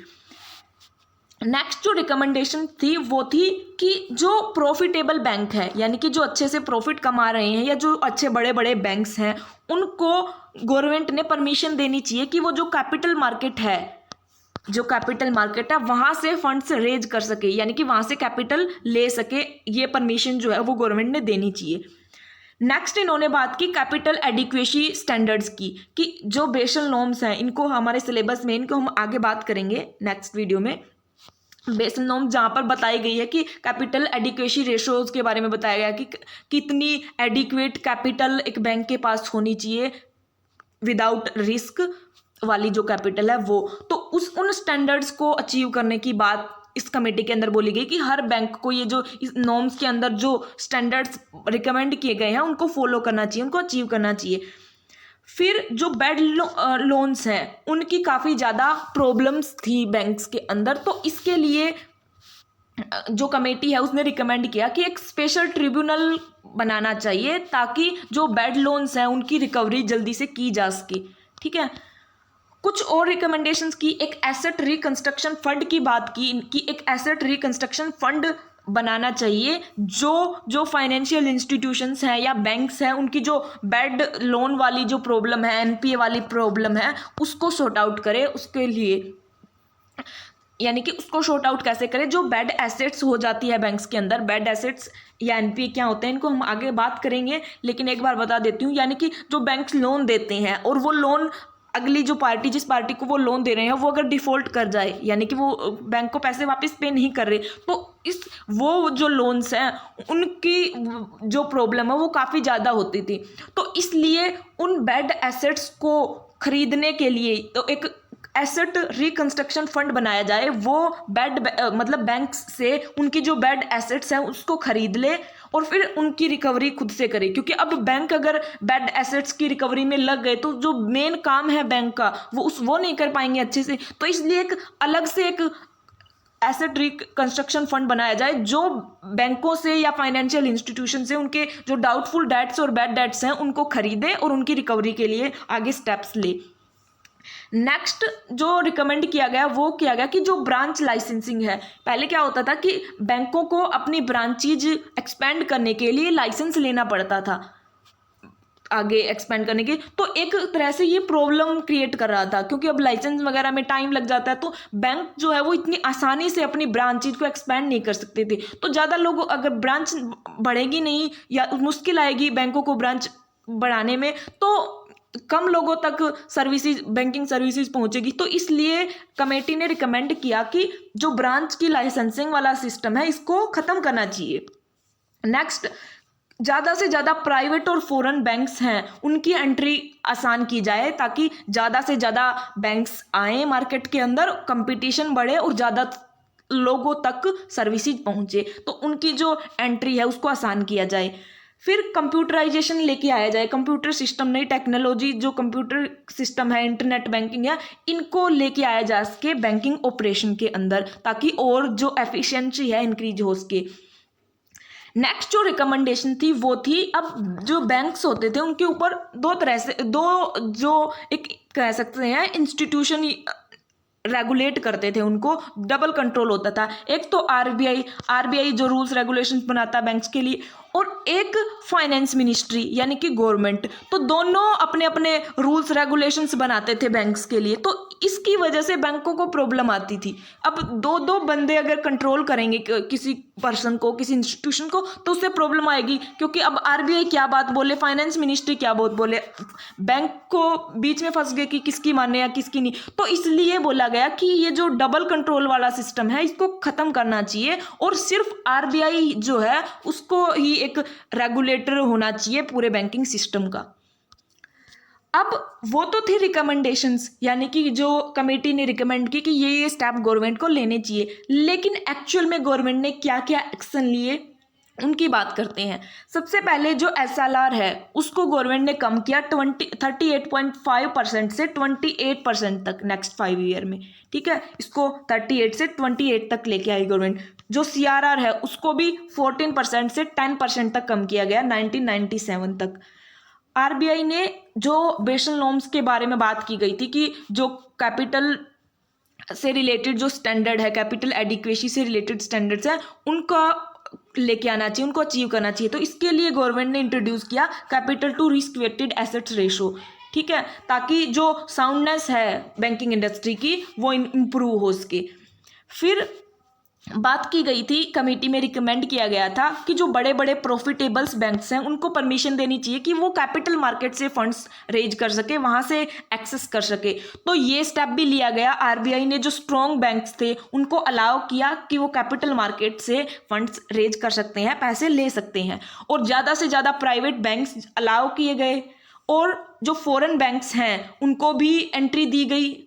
Speaker 1: नेक्स्ट जो रिकमेंडेशन थी वो थी कि जो प्रॉफिटेबल बैंक है, यानी कि जो अच्छे से प्रॉफिट कमा रहे हैं या जो अच्छे बड़े बड़े बैंक्स हैं, उनको गवर्नमेंट ने परमिशन देनी चाहिए कि वो जो कैपिटल मार्केट है वहाँ से फंड्स रेज कर सके, यानी कि वहाँ से कैपिटल ले सके। ये परमिशन जो है वो गवर्नमेंट ने देनी चाहिए। नेक्स्ट इन्होंने बात की कैपिटल एडिक्वेसी स्टैंडर्ड्स की, कि जो बेसल नॉर्म्स हैं इनको हमारे सिलेबस में, इनको हम आगे बात करेंगे नेक्स्ट वीडियो में। बेसल नॉर्म जहाँ पर बताई गई है कि कैपिटल एडिक्वेसी रेशोज के बारे में बताया गया कि कितनी एडिक्वेट कैपिटल एक बैंक के पास होनी चाहिए विदाउट रिस्क वाली जो कैपिटल है वो। तो उन स्टैंडर्ड्स को अचीव करने की बात इस कमेटी के अंदर बोली गई कि हर बैंक को ये जो इस नॉर्म्स के अंदर जो स्टैंडर्ड्स रिकमेंड किए गए हैं उनको फॉलो करना चाहिए, उनको अचीव करना चाहिए। फिर जो बैड लोन्स हैं उनकी काफ़ी ज़्यादा प्रॉब्लम्स थी बैंक्स के अंदर, तो इसके लिए जो कमेटी है उसने रिकमेंड किया कि एक स्पेशल ट्रिब्यूनल बनाना चाहिए ताकि जो बैड लोन्स हैं उनकी रिकवरी जल्दी से की जा सके। ठीक है, कुछ और रिकमेंडेशंस की, एक एसेट रिकंस्ट्रक्शन फंड की बात की कि एक एसेट रिकंस्ट्रक्शन फंड बनाना चाहिए जो फाइनेंशियल इंस्टीट्यूशंस हैं या बैंक्स हैं उनकी जो बैड लोन वाली जो प्रॉब्लम है, एनपीए वाली प्रॉब्लम है, उसको सॉर्ट आउट करे। उसके लिए यानी कि उसको सॉर्ट आउट कैसे करें, जो बैड एसेट्स हो जाती है बैंक्स के अंदर, बैड एसेट्स या एनपीए क्या होते हैं इनको हम आगे बात करेंगे, लेकिन एक बार बता देती हूँ। यानी कि जो बैंक्स लोन देते हैं और वो लोन अगली जो पार्टी, जिस पार्टी को वो लोन दे रहे हैं, वो अगर डिफ़ॉल्ट कर जाए, यानी कि वो बैंक को पैसे वापस पे नहीं कर रहे, तो वो जो लोन्स हैं उनकी जो प्रॉब्लम है वो काफ़ी ज़्यादा होती थी। तो इसलिए उन बैड एसेट्स को खरीदने के लिए तो एक एसेट रिकंस्ट्रक्शन फंड बनाया जाए, वो मतलब बैंक्स से उनकी जो बैड एसेट्स हैं उसको खरीद ले और फिर उनकी रिकवरी खुद से करे। क्योंकि अब बैंक अगर बैड एसेट्स की रिकवरी में लग गए तो जो मेन काम है बैंक का वो नहीं कर पाएंगे अच्छे से। तो इसलिए एक अलग से एक एसेट रिकंस्ट्रक्शन फंड बनाया जाए जो बैंकों से या फाइनेंशियल इंस्टीट्यूशन से उनके जो डाउटफुल डेट्स और बैड डेट्स हैं उनको खरीदे और उनकी रिकवरी के लिए आगे स्टेप्स ले। नेक्स्ट जो रिकमेंड किया गया वो किया गया कि जो ब्रांच लाइसेंसिंग है, पहले क्या होता था कि बैंकों को अपनी ब्रांचेज एक्सपेंड करने के लिए लाइसेंस लेना पड़ता था। आगे एक्सपेंड करने की। तो एक तरह से ये प्रॉब्लम क्रिएट कर रहा था, क्योंकि अब लाइसेंस वगैरह में टाइम लग जाता है, तो बैंक जो है वो इतनी आसानी से अपनी ब्रांचेज को एक्सपेंड नहीं कर सकते थे। तो ज़्यादा लोग, अगर ब्रांच बढ़ेगी नहीं या मुश्किल आएगी बैंकों को ब्रांच बढ़ाने में, तो कम लोगों तक सर्विसेज, बैंकिंग सर्विसेज पहुंचेगी। तो इसलिए कमेटी ने रिकमेंड किया कि जो ब्रांच की लाइसेंसिंग वाला सिस्टम है इसको ख़त्म करना चाहिए। नेक्स्ट, ज़्यादा से ज़्यादा प्राइवेट और फॉरेन बैंक्स हैं उनकी एंट्री आसान की जाए, ताकि ज़्यादा से ज़्यादा बैंक्स आए मार्केट के अंदर, कंपटीशन बढ़े और ज़्यादा लोगों तक सर्विसेज पहुंचे, तो उनकी जो एंट्री है उसको आसान किया जाए। फिर कंप्यूटराइजेशन लेके आया जाए, कंप्यूटर सिस्टम, नई टेक्नोलॉजी, जो कंप्यूटर सिस्टम है, इंटरनेट बैंकिंग है, इनको लेके आया जा सके बैंकिंग ऑपरेशन के अंदर, ताकि और जो एफिशिएंसी है इंक्रीज हो सके। नेक्स्ट जो रिकमेंडेशन थी वो थी, अब जो बैंक्स होते थे उनके ऊपर दो तरह से, दो जो एक कह सकते हैं इंस्टीट्यूशन रेगुलेट करते थे, उनको डबल कंट्रोल होता था। एक तो आरबीआई जो रूल्स रेगुलेशंस बनाता है बैंक्स के लिए, और एक फाइनेंस मिनिस्ट्री यानी कि गवर्नमेंट। तो दोनों अपने अपने रूल्स रेगुलेशंस बनाते थे बैंक्स के लिए। तो इसकी वजह से बैंकों को प्रॉब्लम आती थी। अब दो दो बंदे अगर कंट्रोल करेंगे किसी पर्सन को, किसी इंस्टीट्यूशन को, तो उससे प्रॉब्लम आएगी, क्योंकि अब आरबीआई क्या बात बोले, फाइनेंस मिनिस्ट्री क्या बात बोले, बैंक को बीच में फंस गए कि किसकी माने या किसकी नहीं। तो इसलिए बोला गया कि ये जो डबल कंट्रोल वाला सिस्टम है इसको खत्म करना चाहिए, और सिर्फ आरबीआई जो है उसको ही एक रेगुलेटर होना चाहिए पूरे बैंकिंग सिस्टम का। अब वो तो थी रिकमेंडेशंस, यानी कि जो कमेटी ने रिकमेंड की कि ये स्टेप गवर्नमेंट को लेने चाहिए, लेकिन एक्चुअल में गवर्नमेंट ने क्या क्या एक्शन लिए उनकी बात करते हैं। सबसे पहले जो एसएलआर है उसको गवर्नमेंट ने कम किया 38.5% से 28% तक नेक्स्ट 5 ईयर में। ठीक है, इसको 38 से 28 तक लेके आई गवर्नमेंट। जो सीआरआर है उसको भी 14% से 10% तक कम किया गया 1997 तक। आरबीआई ने जो बेसल नॉर्म्स के बारे में बात की गई थी कि जो कैपिटल से रिलेटेड जो स्टैंडर्ड है, कैपिटल एडिक्वेसी से रिलेटेड स्टैंडर्ड्स हैं, उनका लेके आना चाहिए, उनको अचीव करना चाहिए। तो इसके लिए गवर्नमेंट ने इंट्रोड्यूस किया capital to risk weighted assets ratio. ठीक है, ताकि जो साउंडनेस है बैंकिंग इंडस्ट्री की वो इम्प्रूव हो सके। फिर बात की गई थी, कमेटी में रिकमेंड किया गया था कि जो बड़े बड़े प्रॉफिटेबल्स बैंक्स हैं उनको परमिशन देनी चाहिए कि वो कैपिटल मार्केट से फंड्स रेज कर सके, वहां से एक्सेस कर सके। तो ये स्टेप भी लिया गया। आरबीआई ने जो स्ट्रॉन्ग बैंक्स थे उनको अलाउ किया कि वो कैपिटल मार्केट से फंड्स रेज कर सकते हैं, पैसे ले सकते हैं, और ज़्यादा से ज़्यादा प्राइवेट बैंक्स अलाउ किए गए, और जो फॉरेन बैंक्स हैं उनको भी एंट्री दी गई।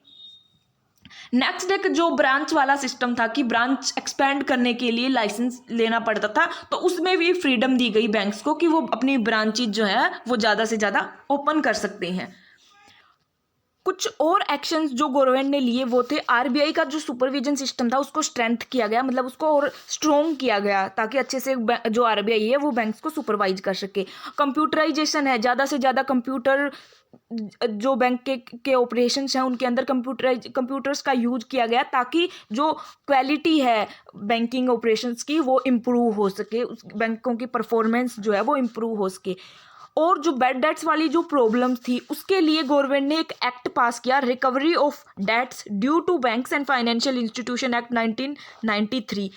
Speaker 1: नेक्स्ट एक जो ब्रांच वाला सिस्टम था कि ब्रांच एक्सपेंड करने के लिए लाइसेंस लेना पड़ता था, तो उसमें भी फ्रीडम दी गई बैंक्स को कि वो अपनी ब्रांचेज जो है वो ज़्यादा से ज़्यादा ओपन कर सकते हैं। कुछ और एक्शंस जो गवर्नमेंट ने लिए वो थे, आरबीआई का जो सुपरविजन सिस्टम था उसको स्ट्रेंथ किया गया, मतलब उसको और स्ट्रॉन्ग किया गया, ताकि अच्छे से जो आरबीआई है वो बैंक्स को सुपरवाइज कर सके। कंप्यूटराइजेशन है, ज़्यादा से ज़्यादा कंप्यूटर जो बैंक के ऑपरेशंस हैं उनके अंदर कंप्यूटर्स का यूज किया गया, ताकि जो क्वालिटी है बैंकिंग ऑपरेशंस की वो इम्प्रूव हो सके, उस बैंकों की परफॉर्मेंस जो है वो इम्प्रूव हो सके। और जो बैड डेट्स वाली जो प्रॉब्लम्स थी उसके लिए गवर्नमेंट ने एक एक्ट पास किया, recovery of debts due to banks and financial institution act 1993,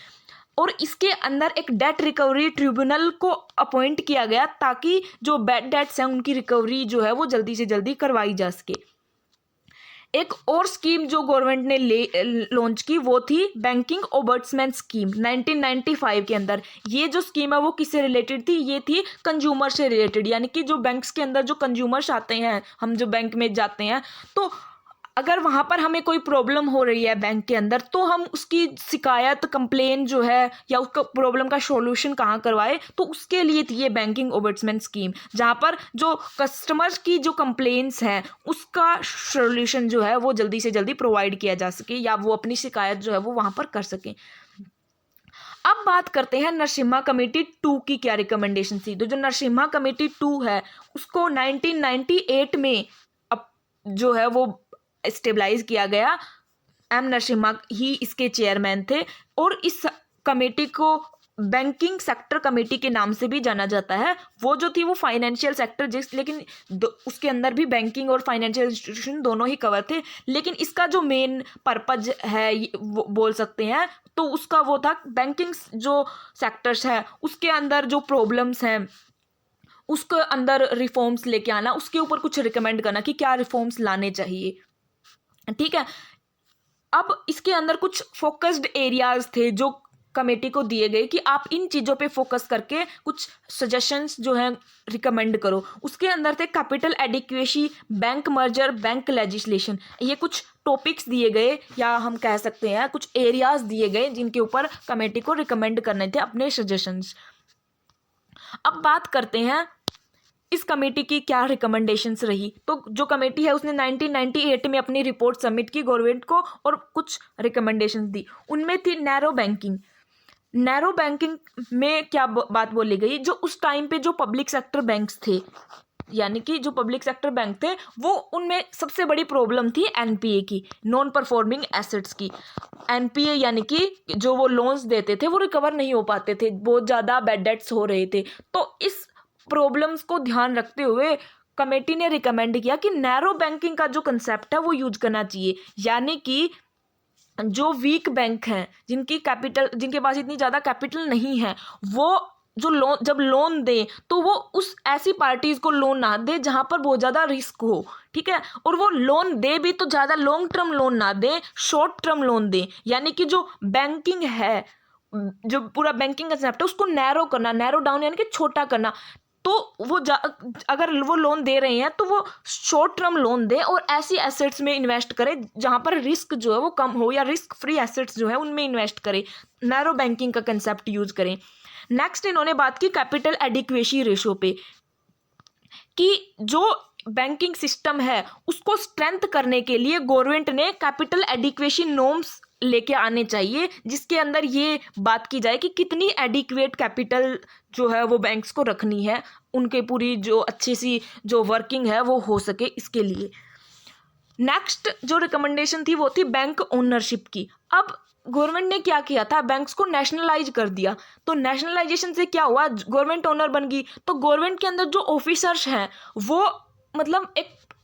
Speaker 1: और इसके अंदर एक डेट रिकवरी ट्रिब्यूनल को अपॉइंट किया गया, ताकि जो बैड डेट्स हैं उनकी रिकवरी जो है वो जल्दी से जल्दी करवाई जा सके। एक और स्कीम जो गवर्नमेंट ने लॉन्च की वो थी बैंकिंग ओबर्ट्समैन स्कीम 1995 के अंदर। ये जो स्कीम है वो किससे रिलेटेड थी, ये थी कंज्यूमर से रिलेटेड, यानी कि जो बैंक्स के अंदर जो कंज्यूमर्स आते हैं, हम जो बैंक में जाते हैं, तो अगर वहाँ पर हमें कोई प्रॉब्लम हो रही है बैंक के अंदर, तो हम उसकी शिकायत, कंप्लेन जो है या उसका प्रॉब्लम का सॉल्यूशन कहाँ करवाए, तो उसके लिए थी ये बैंकिंग ओबर्ट्समैन स्कीम, जहाँ पर जो कस्टमर्स की जो कंप्लेंट्स हैं उसका सॉल्यूशन जो है वो जल्दी से जल्दी प्रोवाइड किया जा सके, या वो अपनी शिकायत जो है वो वहाँ पर कर सकें। अब बात करते हैं नरसिम्हा कमेटी 2 की क्या रिकमेंडेशन थी। तो जो नरसिम्हा कमेटी 2 है उसको 1998 में अब जो है वो स्टेबलाइज किया गया। एम नरसिम्हा ही इसके चेयरमैन थे, और इस कमेटी को बैंकिंग सेक्टर कमेटी के नाम से भी जाना जाता है। वो जो थी वो फाइनेंशियल सेक्टर लेकिन उसके अंदर भी बैंकिंग और फाइनेंशियल इंस्टीट्यूशन दोनों ही कवर थे। लेकिन इसका जो मेन पर्पज है वो बोल सकते हैं तो उसका वो था बैंकिंग जो सेक्टर्स है उसके अंदर जो प्रॉब्लम्स हैं उसके अंदर रिफॉर्म्स लेके आना, उसके ऊपर कुछ रिकमेंड करना कि क्या रिफॉर्म्स लाने चाहिए। ठीक है, अब इसके अंदर कुछ फोकस्ड एरियाज थे जो कमेटी को दिए गए कि आप इन चीज़ों पे फोकस करके कुछ सजेशंस जो हैं रिकमेंड करो। उसके अंदर थे capital adequacy, bank merger, bank legislation. ये कुछ टॉपिक्स दिए गए या हम कह सकते हैं कुछ एरियाज दिए गए जिनके ऊपर कमेटी को रिकमेंड करने थे अपने सजेशंस। अब बात करते हैं इस कमेटी की क्या रिकमेंडेशंस रही। तो जो कमेटी है उसने 1998 में अपनी रिपोर्ट सबमिट की गवर्नमेंट को और कुछ रिकमेंडेशंस दी। उनमें थी नैरो बैंकिंग। नैरो बैंकिंग में क्या बात बोली गई, जो उस टाइम पे जो पब्लिक सेक्टर बैंक्स थे यानी कि जो पब्लिक सेक्टर बैंक थे वो उनमें सबसे बड़ी प्रॉब्लम थी एनपीए की, नॉन परफॉर्मिंग एसेट्स की। एनपीए यानी कि जो वो लोन्स देते थे वो रिकवर नहीं हो पाते थे, बहुत ज़्यादा बैड डेट्स हो रहे थे। तो इस प्रॉब्लम्स को ध्यान रखते हुए कमेटी ने रिकमेंड किया कि नैरो बैंकिंग का जो कंसेप्ट है वो यूज करना चाहिए। यानी कि जो वीक बैंक हैं जिनके पास इतनी ज़्यादा कैपिटल नहीं है, वो जो जब लोन दे तो वो उस ऐसी पार्टीज को लोन ना दे जहां पर बहुत ज़्यादा रिस्क हो। ठीक है, और वो लोन दे भी तो ज़्यादा लॉन्ग टर्म लोन ना दे, शॉर्ट टर्म लोन दे। यानी कि जो बैंकिंग है, जो पूरा बैंकिंग कंसेप्ट है उसको नैरो करना, नैरो डाउन यानी कि छोटा करना। तो वो अगर वो लोन दे रहे हैं तो वो शॉर्ट टर्म लोन दे और ऐसी एसेट्स में इन्वेस्ट करे जहां पर रिस्क जो है वो कम हो, या रिस्क फ्री एसेट्स जो है उनमें इन्वेस्ट करे। नैरो बैंकिंग का कंसेप्ट यूज करें। नेक्स्ट इन्होंने बात की कैपिटल एडिक्वेसी रेशो पे, कि जो बैंकिंग सिस्टम है उसको स्ट्रेंथ करने के लिए गवर्नमेंट ने कैपिटल एडिक्वेसी नॉर्म्स लेके आने चाहिए, जिसके अंदर ये बात की जाए कि कितनी एडिक्वेट कैपिटल जो है वो बैंक्स को रखनी है, उनके पूरी जो अच्छी सी जो वर्किंग है वो हो सके इसके लिए। नेक्स्ट जो रिकमेंडेशन थी वो थी बैंक ओनरशिप की। अब गवर्नमेंट ने क्या किया था, बैंक्स को नेशनलाइज कर दिया। तो नेशनलाइजेशन से क्या हुआ, गवर्नमेंट ओनर बन गई। तो गवर्नमेंट के अंदर जो ऑफिसर्स हैं वो मतलब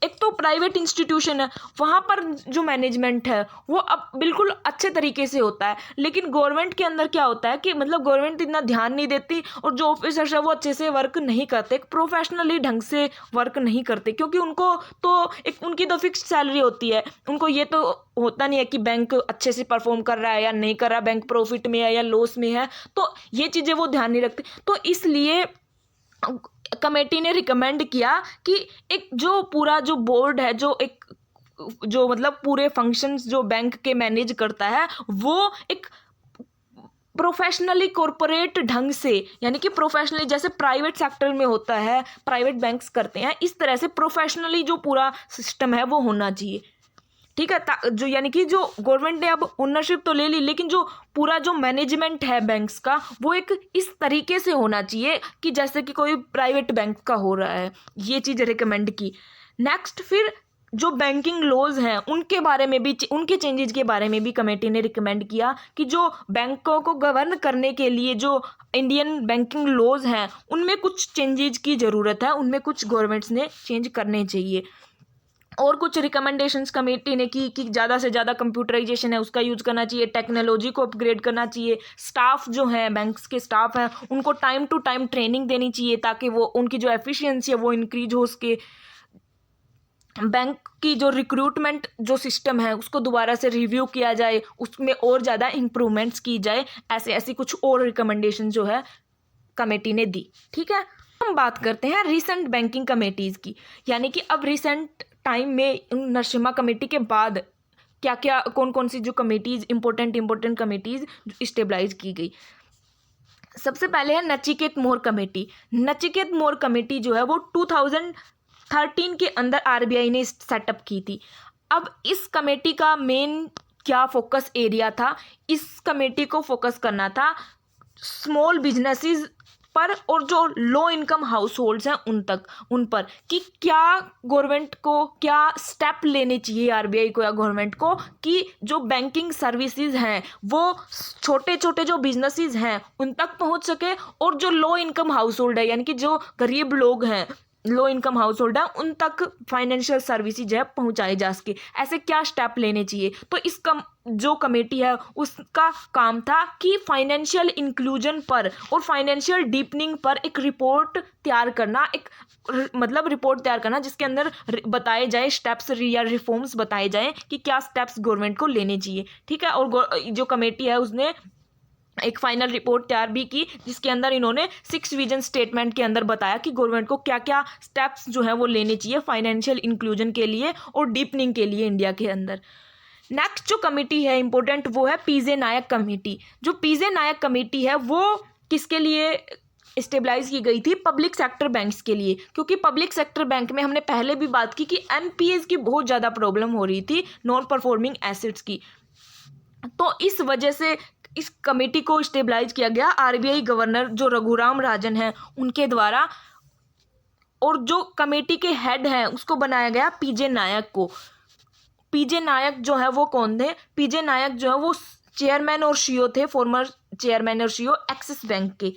Speaker 1: एक तो प्राइवेट इंस्टीट्यूशन है, वहाँ पर जो मैनेजमेंट है वो अब बिल्कुल अच्छे तरीके से होता है। लेकिन गवर्नमेंट के अंदर क्या होता है कि मतलब गवर्नमेंट इतना ध्यान नहीं देती और जो ऑफिसर्स है वो अच्छे से वर्क नहीं करते, प्रोफेशनली ढंग से वर्क नहीं करते, क्योंकि उनको तो एक उनकी तो फिक्स्ड सैलरी होती है। उनको ये तो होता नहीं है कि बैंक अच्छे से परफॉर्म कर रहा है या नहीं कर रहा, बैंक प्रॉफिट में है या लॉस में है, तो ये चीज़ें वो ध्यान नहीं रखते। तो इसलिए कमेटी ने रिकमेंड किया कि एक जो पूरा जो बोर्ड है, जो मतलब पूरे फंक्शंस जो बैंक के मैनेज करता है, वो एक प्रोफेशनली कॉरपोरेट ढंग से, यानी कि प्रोफेशनली जैसे प्राइवेट सेक्टर में होता है, प्राइवेट बैंक्स करते हैं, इस तरह से प्रोफेशनली जो पूरा सिस्टम है वो होना चाहिए। ठीक है, जो यानी कि जो गवर्नमेंट ने अब ओनरशिप तो ले ली, लेकिन जो पूरा जो मैनेजमेंट है बैंक्स का वो एक इस तरीके से होना चाहिए कि जैसे कि कोई प्राइवेट बैंक का हो रहा है। ये चीज़ रिकमेंड की। नेक्स्ट फिर जो बैंकिंग लॉज हैं उनके बारे में भी, उनके चेंजेस के बारे में भी कमेटी ने रिकमेंड किया कि जो बैंकों को गवर्न करने के लिए जो इंडियन बैंकिंग लॉज हैं उनमें कुछ चेंजेस की ज़रूरत है, उनमें कुछ गवर्नमेंट्स ने चेंज करने चाहिए। और कुछ रिकमेंडेशंस कमेटी ने की कि ज़्यादा से ज़्यादा कंप्यूटराइजेशन है उसका यूज़ करना चाहिए, टेक्नोलॉजी को अपग्रेड करना चाहिए, स्टाफ जो है बैंक्स के स्टाफ हैं उनको टाइम टू टाइम ट्रेनिंग देनी चाहिए ताकि वो उनकी जो एफिशिएंसी है वो इंक्रीज हो सके। बैंक की जो रिक्रूटमेंट जो सिस्टम है उसको दोबारा से रिव्यू किया जाए, उसमें और ज़्यादा इम्प्रूवमेंट्स की जाए। ऐसी कुछ और रिकमेंडेशन जो है कमेटी ने दी। ठीक है, हम बात करते हैं रिसेंट बैंकिंग कमेटीज़ की, यानी कि अब रिसेंट टाइम में नरसिम्हा कमेटी के बाद क्या क्या कौन कौन सी जो कमेटीज़ इंपॉर्टेंट कमेटीज़ स्टेबलाइज की गई। सबसे पहले है नचिकेत मोर कमेटी। नचिकेत मोर कमेटी जो है वो 2013 के अंदर आरबीआई ने सेटअप की थी। अब इस कमेटी का मेन क्या फोकस एरिया था, इस कमेटी को फोकस करना था स्मॉल बिजनेसेस
Speaker 2: पर और जो लो इनकम हाउस होल्ड्स हैं उन पर कि क्या गवर्नमेंट को क्या स्टेप लेने चाहिए, आरबीआई को या गवर्नमेंट को, कि जो बैंकिंग सर्विसेज हैं वो छोटे छोटे जो बिजनेसेस हैं उन तक पहुंच सके, और जो लो इनकम हाउस होल्ड है यानी कि जो गरीब लोग हैं, लो इनकम हाउस होल्ड है, उन तक फाइनेंशियल सर्विसेज है पहुंचाई जा सके। ऐसे क्या स्टेप लेने चाहिए। तो इस जो कमेटी है उसका काम था कि फाइनेंशियल इंक्लूजन पर और फाइनेंशियल डीपनिंग पर एक रिपोर्ट तैयार करना, मतलब रिपोर्ट तैयार करना जिसके अंदर बताए जाए स्टेप्स या रिफॉर्म्स बताए जाएं कि क्या स्टेप्स गवर्नमेंट को लेने चाहिए। ठीक है, और जो कमेटी है उसने एक फाइनल रिपोर्ट तैयार भी की जिसके अंदर इन्होंने 6 विजन स्टेटमेंट के अंदर बताया कि गवर्नमेंट को क्या क्या स्टेप्स जो है वो लेने चाहिए फाइनेंशियल इंक्लूजन के लिए और डीपनिंग के लिए इंडिया के अंदर। नेक्स्ट जो कमेटी है इंपॉर्टेंट वो है पीजे नायक कमेटी। जो पीजे नायक कमेटी है वो किसके लिए स्टेबलाइज की गई थी? पब्लिक सेक्टर बैंक्स के लिए, क्योंकि पब्लिक सेक्टर बैंक में हमने पहले भी बात की कि एनपीएस की बहुत ज़्यादा प्रॉब्लम हो रही थी, नॉन परफॉर्मिंग एसेट्स की। तो इस वजह से इस कमेटी को स्टेबलाइज किया गया आरबीआई गवर्नर जो रघुराम राजन हैं उनके द्वारा, और जो कमेटी के हेड हैं उसको बनाया गया पीजे नायक को। पीजे नायक जो है वो कौन थे? पीजे नायक जो है वो चेयरमैन और सीईओ थे, फॉर्मर चेयरमैन और सीईओ एक्सिस बैंक के।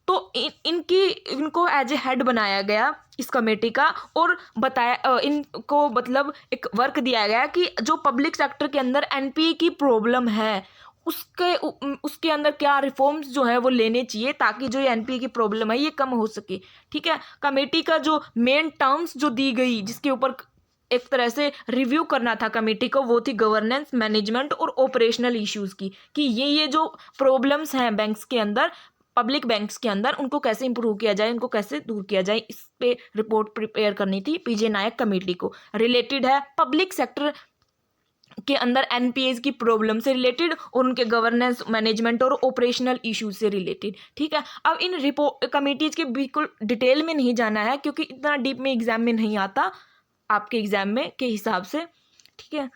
Speaker 2: तो इनको एज ए हेड बनाया गया इस कमेटी का, और बताया इनको मतलब एक वर्क दिया गया कि जो पब्लिक सेक्टर के अंदर एनपीए की प्रॉब्लम है उसके अंदर क्या रिफॉर्म्स जो है वो लेने चाहिए ताकि जो ये एनपीए की प्रॉब्लम है ये कम हो सके। ठीक है, कमेटी का जो मेन टर्म्स जो दी गई जिसके ऊपर एक तरह से रिव्यू करना था कमेटी को, वो थी गवर्नेंस, मैनेजमेंट और ऑपरेशनल इश्यूज की, कि ये जो प्रॉब्लम्स हैं बैंक्स के अंदर, पब्लिक बैंक्स के अंदर, उनको कैसे इंप्रूव किया जाए, उनको कैसे दूर किया जाए, इस पे रिपोर्ट प्रिपेयर करनी थी पीजे नायक कमेटी को। रिलेटेड है पब्लिक सेक्टर के अंदर एनपीएस की प्रॉब्लम से रिलेटेड और उनके गवर्नेंस, मैनेजमेंट और ऑपरेशनल इश्यूज से रिलेटेड। ठीक है, अब इन रिपोर्ट कमेटीज के बिल्कुल डिटेल में नहीं जाना है क्योंकि इतना डीप में एग्जाम में नहीं आता आपके एग्जाम में के हिसाब से। ठीक है,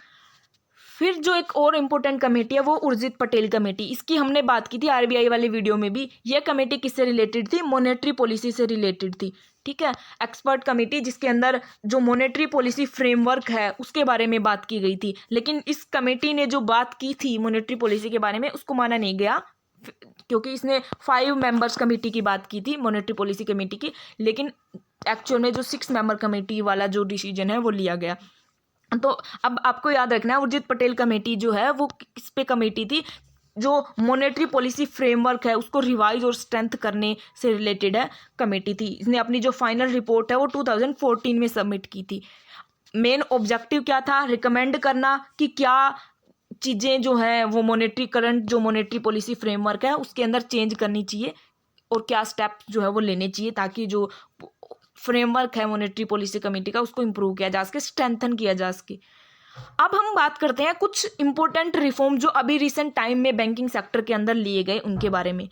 Speaker 2: फिर जो एक और इम्पोर्टेंट कमेटी है वो उर्जित पटेल कमेटी, इसकी हमने बात की थी आरबीआई वाले वीडियो में भी। यह कमेटी किससे रिलेटेड थी? मॉनेटरी पॉलिसी से रिलेटेड थी। ठीक है, एक्सपर्ट कमेटी जिसके अंदर जो मॉनेटरी पॉलिसी फ्रेमवर्क है उसके बारे में बात की गई थी, लेकिन इस कमेटी ने जो बात की थी मॉनेटरी पॉलिसी के बारे में उसको माना नहीं गया क्योंकि इसने 5 मेंबर्स कमेटी की बात की थी मॉनेटरी पॉलिसी कमेटी की, लेकिन एक्चुअल में जो 6 मेंबर कमेटी वाला जो डिसीजन है वो लिया गया। तो अब आपको याद रखना है उर्जित पटेल कमेटी जो है वो किस पे कमेटी थी? जो मॉनेटरी पॉलिसी फ्रेमवर्क है उसको रिवाइज और स्ट्रेंथ करने से रिलेटेड है कमेटी थी। इसने अपनी जो फाइनल रिपोर्ट है वो 2014 में सबमिट की थी। मेन ऑब्जेक्टिव क्या था? रिकमेंड करना कि क्या चीज़ें जो हैं वो करंट जो मॉनेटरी पॉलिसी फ्रेमवर्क है उसके अंदर चेंज करनी चाहिए और क्या स्टेप जो है वो लेने चाहिए ताकि जो फ्रेमवर्क है मॉनेटरी पॉलिसी कमेटी का उसको इम्प्रूव किया जा सके, स्ट्रेंथन किया जा सके। अब हम बात करते हैं कुछ इंपॉर्टेंट रिफॉर्म जो अभी रिसेंट टाइम में बैंकिंग सेक्टर के अंदर लिए गए उनके बारे में।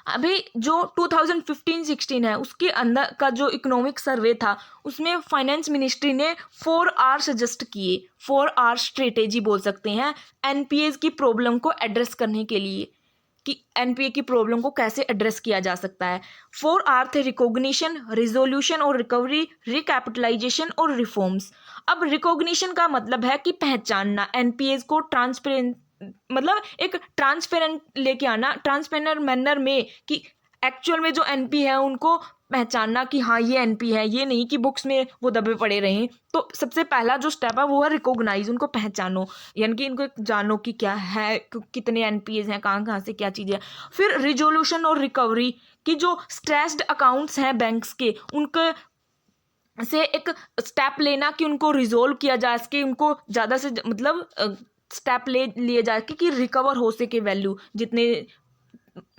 Speaker 2: अभी जो 2015-16 है उसके अंदर का जो इकोनॉमिक सर्वे था उसमें फाइनेंस मिनिस्ट्री ने 4R सजेस्ट किए, 4R स्ट्रेटेजी बोल सकते हैं एनपीएस की प्रॉब्लम को एड्रेस करने के लिए, कि एनपीए की प्रॉब्लम को कैसे एड्रेस किया जा सकता है। 4R थे रिकॉग्निशन, रिजोल्यूशन और रिकवरी, रिकैपिटलाइजेशन और रिफॉर्म्स। अब रिकॉग्निशन का मतलब है कि पहचानना, एनपीएस को ट्रांसपेरेंट मतलब एक ट्रांसपेरेंट लेके आना, ट्रांसपेरेंट मैनर में कि एक्चुअल में जो एनपी है उनको पहचानना कि हाँ ये एनपी है, ये नहीं कि बुक्स में वो दबे पड़े रहें। तो सबसे पहला जो स्टेप है वो है रिकॉग्नाइज, उनको पहचानो यानी कि इनको जानो कि क्या है, कितने एनपीएस हैं, कहाँ कहाँ से क्या चीज़ें। फिर रिजोल्यूशन और रिकवरी की जो स्ट्रेस्ड अकाउंट्स हैं बैंक्स के उनके से एक स्टेप लेना कि उनको रिजोल्व किया जा सके, उनको ज़्यादा से मतलब स्टेप लिए जा सके कि रिकवर हो सके वैल्यू, जितने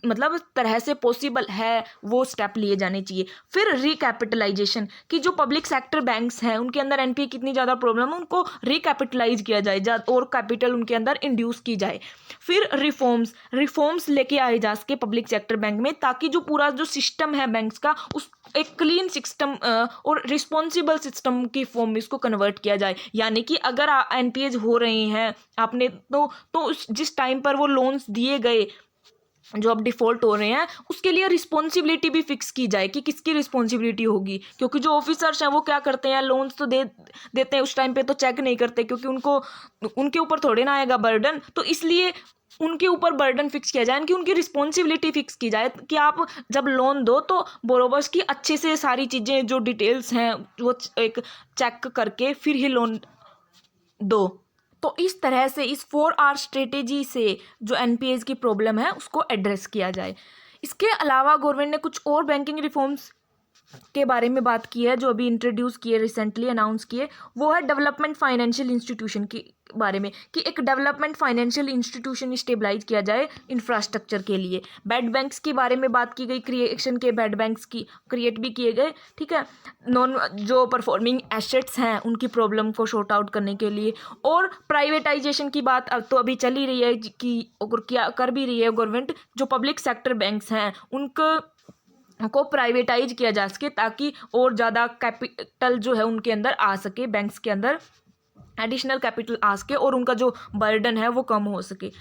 Speaker 2: मतलब तरह से पॉसिबल है वो स्टेप लिए जाने चाहिए। फिर रिकैपिटलाइजेशन की जो पब्लिक सेक्टर बैंक्स हैं उनके अंदर एनपीए कितनी ज़्यादा प्रॉब्लम है उनको रिकैपिटलाइज किया जाए और कैपिटल उनके अंदर इंड्यूस की जाए। फिर रिफॉर्म्स लेके आए जा सके पब्लिक सेक्टर बैंक में ताकि जो पूरा जो सिस्टम है बैंक्स का उस एक क्लीन सिस्टम और रिस्पॉन्सिबल सिस्टम की फॉर्म में इसको कन्वर्ट किया जाए। यानी कि अगर एनपीएज हो रहे हैं आपने तो जिस टाइम पर वो लोन्स दिए गए जो अब डिफ़ॉल्ट हो रहे हैं उसके लिए रिस्पॉन्सिबिलिटी भी फिक्स की जाए कि किसकी रिस्पॉन्सिबिलिटी होगी, क्योंकि जो ऑफिसर्स हैं वो क्या करते हैं, लोन्स तो देते हैं उस टाइम पे तो चेक नहीं करते, क्योंकि उनके ऊपर थोड़े ना आएगा बर्डन, तो इसलिए उनके ऊपर बर्डन फिक्स किया जाए कि उनकी रिस्पॉन्सिबिलिटी फिक्स की जाए कि आप जब लोन दो तो बोरोवर्स की अच्छे से सारी चीज़ें जो डिटेल्स हैं वो एक चेक करके फिर ही लोन दो। तो इस तरह से इस 4R स्ट्रेटेजी से जो एनपीएस की प्रॉब्लम है उसको एड्रेस किया जाए। इसके अलावा गवर्नमेंट ने कुछ और बैंकिंग रिफॉर्म्स के बारे में बात की है जो अभी इंट्रोड्यूस किए, रिसेंटली अनाउंस किए। वो है डेवलपमेंट फाइनेंशियल इंस्टीट्यूशन के बारे में, कि एक डेवलपमेंट फाइनेंशियल इंस्टीट्यूशन स्टेबलाइज किया जाए इंफ्रास्ट्रक्चर के लिए। बेड बैंक्स के बारे में बात की गई, क्रिएशन के बेड बैंक्स की क्रिएट भी किए गए, ठीक है, नॉन जो परफॉर्मिंग एसेट्स हैं उनकी प्रॉब्लम को शॉर्ट आउट करने के लिए। और प्राइवेटाइजेशन की बात अब तो अभी चल ही रही है कि और क्या कर भी रही है गवर्नमेंट, जो पब्लिक सेक्टर बैंक्स हैं को प्राइवेटाइज किया जा सके ताकि और ज़्यादा कैपिटल जो है उनके अंदर आ सके, बैंक्स के अंदर एडिशनल कैपिटल आ सके और उनका जो बर्डन है वो कम हो सके।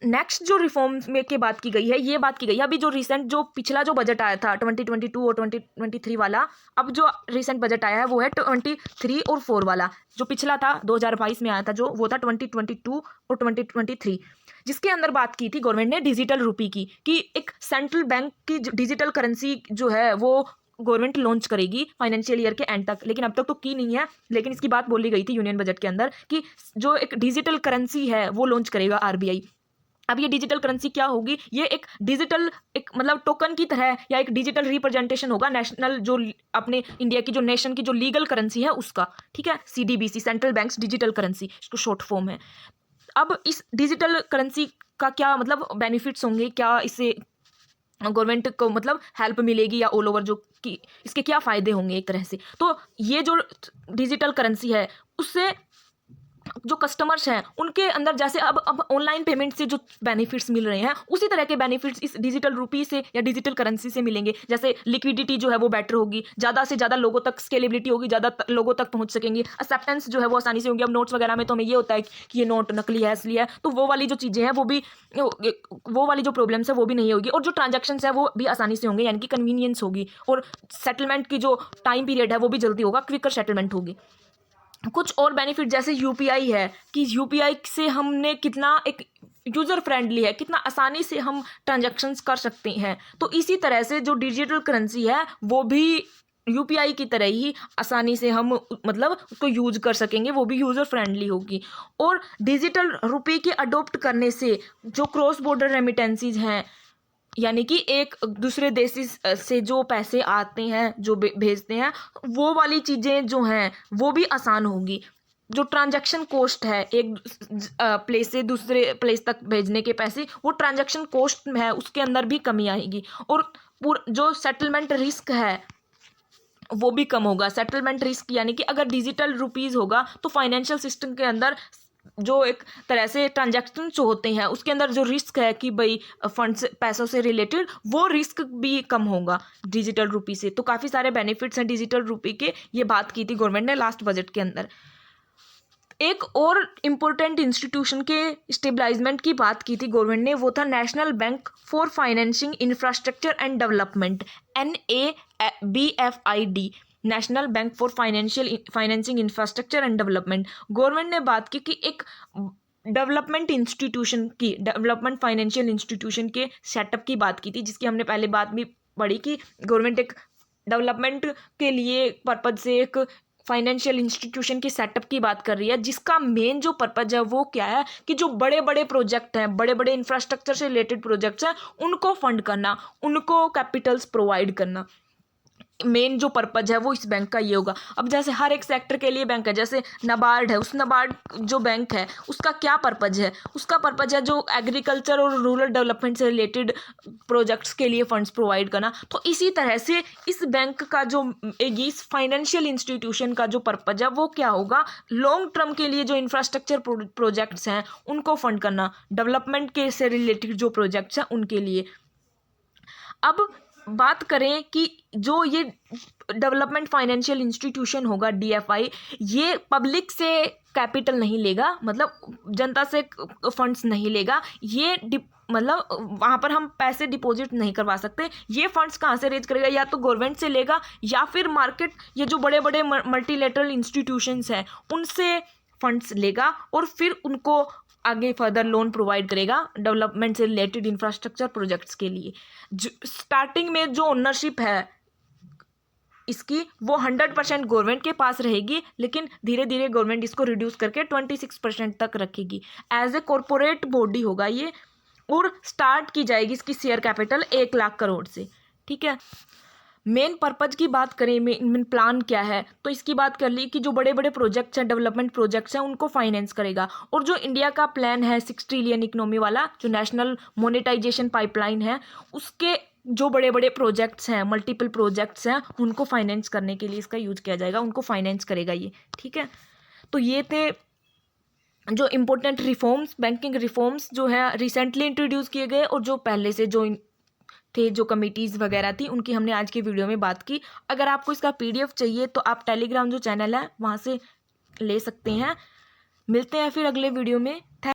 Speaker 2: नेक्स्ट जो रिफॉर्म्स में की बात की गई है, ये बात की गई है अभी जो रिसेंट जो पिछला जो बजट आया था 2022 और 2023 वाला, अब जो रिसेंट बजट आया है वो है 23 और 4 वाला। जो पिछला था 2022 में आया था जो वो था 2022 और 2023, जिसके अंदर बात की थी गवर्नमेंट ने डिजिटल रुपी की, कि एक सेंट्रल बैंक की डिजिटल करेंसी जो है वो गवर्नमेंट लॉन्च करेगी फाइनेंशियल ईयर के एंड तक, लेकिन अब तक तो की नहीं है, लेकिन इसकी बात बोली गई थी यूनियन बजट के अंदर कि जो एक डिजिटल करेंसी है वो लॉन्च करेगा आरबीआई। अब ये डिजिटल करेंसी क्या होगी, ये एक डिजिटल एक मतलब टोकन की तरह या एक डिजिटल रिप्रेजेंटेशन होगा नेशनल जो अपने इंडिया की जो नेशन की जो लीगल करेंसी है उसका, ठीक है, सीडीबीसी सेंट्रल बैंक्स डिजिटल करेंसी इसको शॉर्ट फॉर्म है। अब इस डिजिटल करेंसी का क्या मतलब बेनिफिट्स होंगे, क्या इससे गवर्नमेंट को मतलब हेल्प मिलेगी या ऑल ओवर जो कि इसके क्या फ़ायदे होंगे एक तरह से। तो ये जो डिजिटल करेंसी है उससे जो कस्टमर्स हैं उनके अंदर जैसे अब ऑनलाइन पेमेंट से जो बेनिफिट्स मिल रहे हैं उसी तरह के बेनिफिट्स इस डिजिटल रुपी से या डिजिटल करेंसी से मिलेंगे। जैसे लिक्विडिटी जो है वो बेटर होगी, ज़्यादा से ज़्यादा लोगों तक स्केलेबिलिटी होगी, ज़्यादा लोगों तक पहुंच सकेंगे, एक्सेप्टेंस जो है वो आसानी से होंगी। अब नोट्स वगैरह में तो हमें ये होता है कि ये नोट नकली है असली है, तो वो वाली जो चीज़ें हैं वो वाली जो प्रॉब्लम्स है वो भी नहीं होगी, और जो ट्रांजेक्शन है वो भी आसानी से होंगे, यानी कि कन्वीनियंस होगी, और सेटलमेंट की जो टाइम पीरियड है वो भी जल्दी होगा, क्विकर सेटलमेंट होगी। कुछ और बेनिफिट जैसे यूपीआई है कि यूपीआई से हमने कितना एक यूज़र फ्रेंडली है, कितना आसानी से हम ट्रांजैक्शंस कर सकते हैं। तो इसी तरह से जो डिजिटल करेंसी है वो भी यूपीआई की तरह ही आसानी से हम मतलब उसको यूज कर सकेंगे, वो भी यूज़र फ्रेंडली होगी। और डिजिटल रुपये के अडोप्ट करने से जो क्रॉस बॉर्डर रेमिटेंसीज हैं, यानी कि एक दूसरे देश से जो पैसे आते हैं जो भेजते हैं, वो वाली चीज़ें जो हैं वो भी आसान होगी। जो ट्रांजैक्शन कॉस्ट है एक प्लेस से दूसरे प्लेस तक भेजने के पैसे, वो ट्रांजैक्शन कॉस्ट है उसके अंदर भी कमी आएगी। और जो सेटलमेंट रिस्क है वो भी कम होगा। सेटलमेंट रिस्क यानी कि अगर डिजिटल रुपीज़ होगा तो फाइनेंशियल सिस्टम के अंदर जो एक तरह से ट्रांजैक्शन जो होते हैं उसके अंदर जो रिस्क है कि भाई फंड्स पैसों से रिलेटेड, वो रिस्क भी कम होगा डिजिटल रुपी से। तो काफ़ी सारे बेनिफिट्स हैं डिजिटल रुपी के, ये बात की थी गवर्नमेंट ने लास्ट बजट के अंदर। एक और इम्पोर्टेंट इंस्टीट्यूशन के स्टेबलाइजमेंट की बात की थी गवर्नमेंट ने, वो था national bank for financing infrastructure and development, NABFID, national bank for financing infrastructure and development. Government ने बात की कि एक डेवलपमेंट इंस्टीट्यूशन की, डेवलपमेंट फाइनेंशियल इंस्टीट्यूशन के सेटअप की बात की थी, जिसकी हमने पहले बात भी पढ़ी कि गवर्नमेंट एक डेवलपमेंट के लिए पर्पज से एक फाइनेंशियल इंस्टीट्यूशन की सेटअप की बात कर रही है, जिसका मेन जो पर्पज है वो क्या है कि जो बड़े बड़े प्रोजेक्ट हैं, बड़े बड़े इंफ्रास्ट्रक्चर से रिलेटेड प्रोजेक्ट्स हैं, उनको फंड करना, उनको कैपिटल्स प्रोवाइड करना। मेन जो पर्पज है वो इस बैंक का ये होगा। अब जैसे हर एक सेक्टर के लिए बैंक है, जैसे नाबार्ड है, उस नाबार्ड जो बैंक है उसका क्या पर्पज है, उसका पर्पज है जो एग्रीकल्चर और रूरल डेवलपमेंट से रिलेटेड प्रोजेक्ट्स के लिए फंड्स प्रोवाइड करना। तो इसी तरह से इस बैंक का जो इस फाइनेंशियल इंस्टीट्यूशन का जो पर्पज है वो क्या होगा, लॉन्ग टर्म के लिए जो इंफ्रास्ट्रक्चर प्रोजेक्ट्स हैं उनको फंड करना, डेवलपमेंट के से रिलेटेड जो प्रोजेक्ट्स हैं उनके लिए। अब बात करें कि जो ये डेवलपमेंट फाइनेंशियल इंस्टीट्यूशन होगा DFI, ये पब्लिक से कैपिटल नहीं लेगा, मतलब जनता से फंड्स नहीं लेगा, ये मतलब वहाँ पर हम पैसे डिपॉजिट नहीं करवा सकते। ये फंड्स कहाँ से रेज करेगा, या तो गवर्नमेंट से लेगा या फिर मार्केट, ये जो बड़े बड़े मल्टीलेटरल इंस्टीट्यूशंस हैं उनसे फंड्स लेगा और फिर उनको आगे फर्दर लोन प्रोवाइड करेगा डेवलपमेंट से रिलेटेड इंफ्रास्ट्रक्चर प्रोजेक्ट्स के लिए। स्टार्टिंग में जो ओनरशिप है इसकी वो 100% गवर्नमेंट के पास रहेगी, लेकिन धीरे धीरे गवर्नमेंट इसको रिड्यूस करके 26% तक रखेगी। एज ए कॉरपोरेट बॉडी होगा ये, और स्टार्ट की जाएगी इसकी शेयर कैपिटल 1 लाख करोड़ से। ठीक है, मेन पर्पज की बात करें, मेन प्लान क्या है, तो इसकी बात कर ली कि जो बड़े बड़े प्रोजेक्ट्स हैं, डेवलपमेंट प्रोजेक्ट्स हैं, उनको फाइनेंस करेगा। और जो इंडिया का प्लान है 6 ट्रिलियन इकोनॉमी वाला, जो नेशनल मोनेटाइजेशन पाइपलाइन है, उसके जो बड़े बड़े प्रोजेक्ट्स हैं, मल्टीपल प्रोजेक्ट्स हैं, उनको फाइनेंस करने के लिए इसका यूज किया जाएगा, उनको फाइनेंस करेगा ये। ठीक है, तो ये थे जो इम्पोर्टेंट रिफॉर्म्स, बैंकिंग रिफॉर्म्स जो है रिसेंटली इंट्रोड्यूस किए गए, और जो पहले से जो थे, जो कमिटीज़ वगैरह थी, उनकी हमने आज की वीडियो में बात की। अगर आपको इसका PDF चाहिए तो आप टेलीग्राम जो चैनल है वहाँ से ले सकते हैं। मिलते हैं फिर अगले वीडियो में।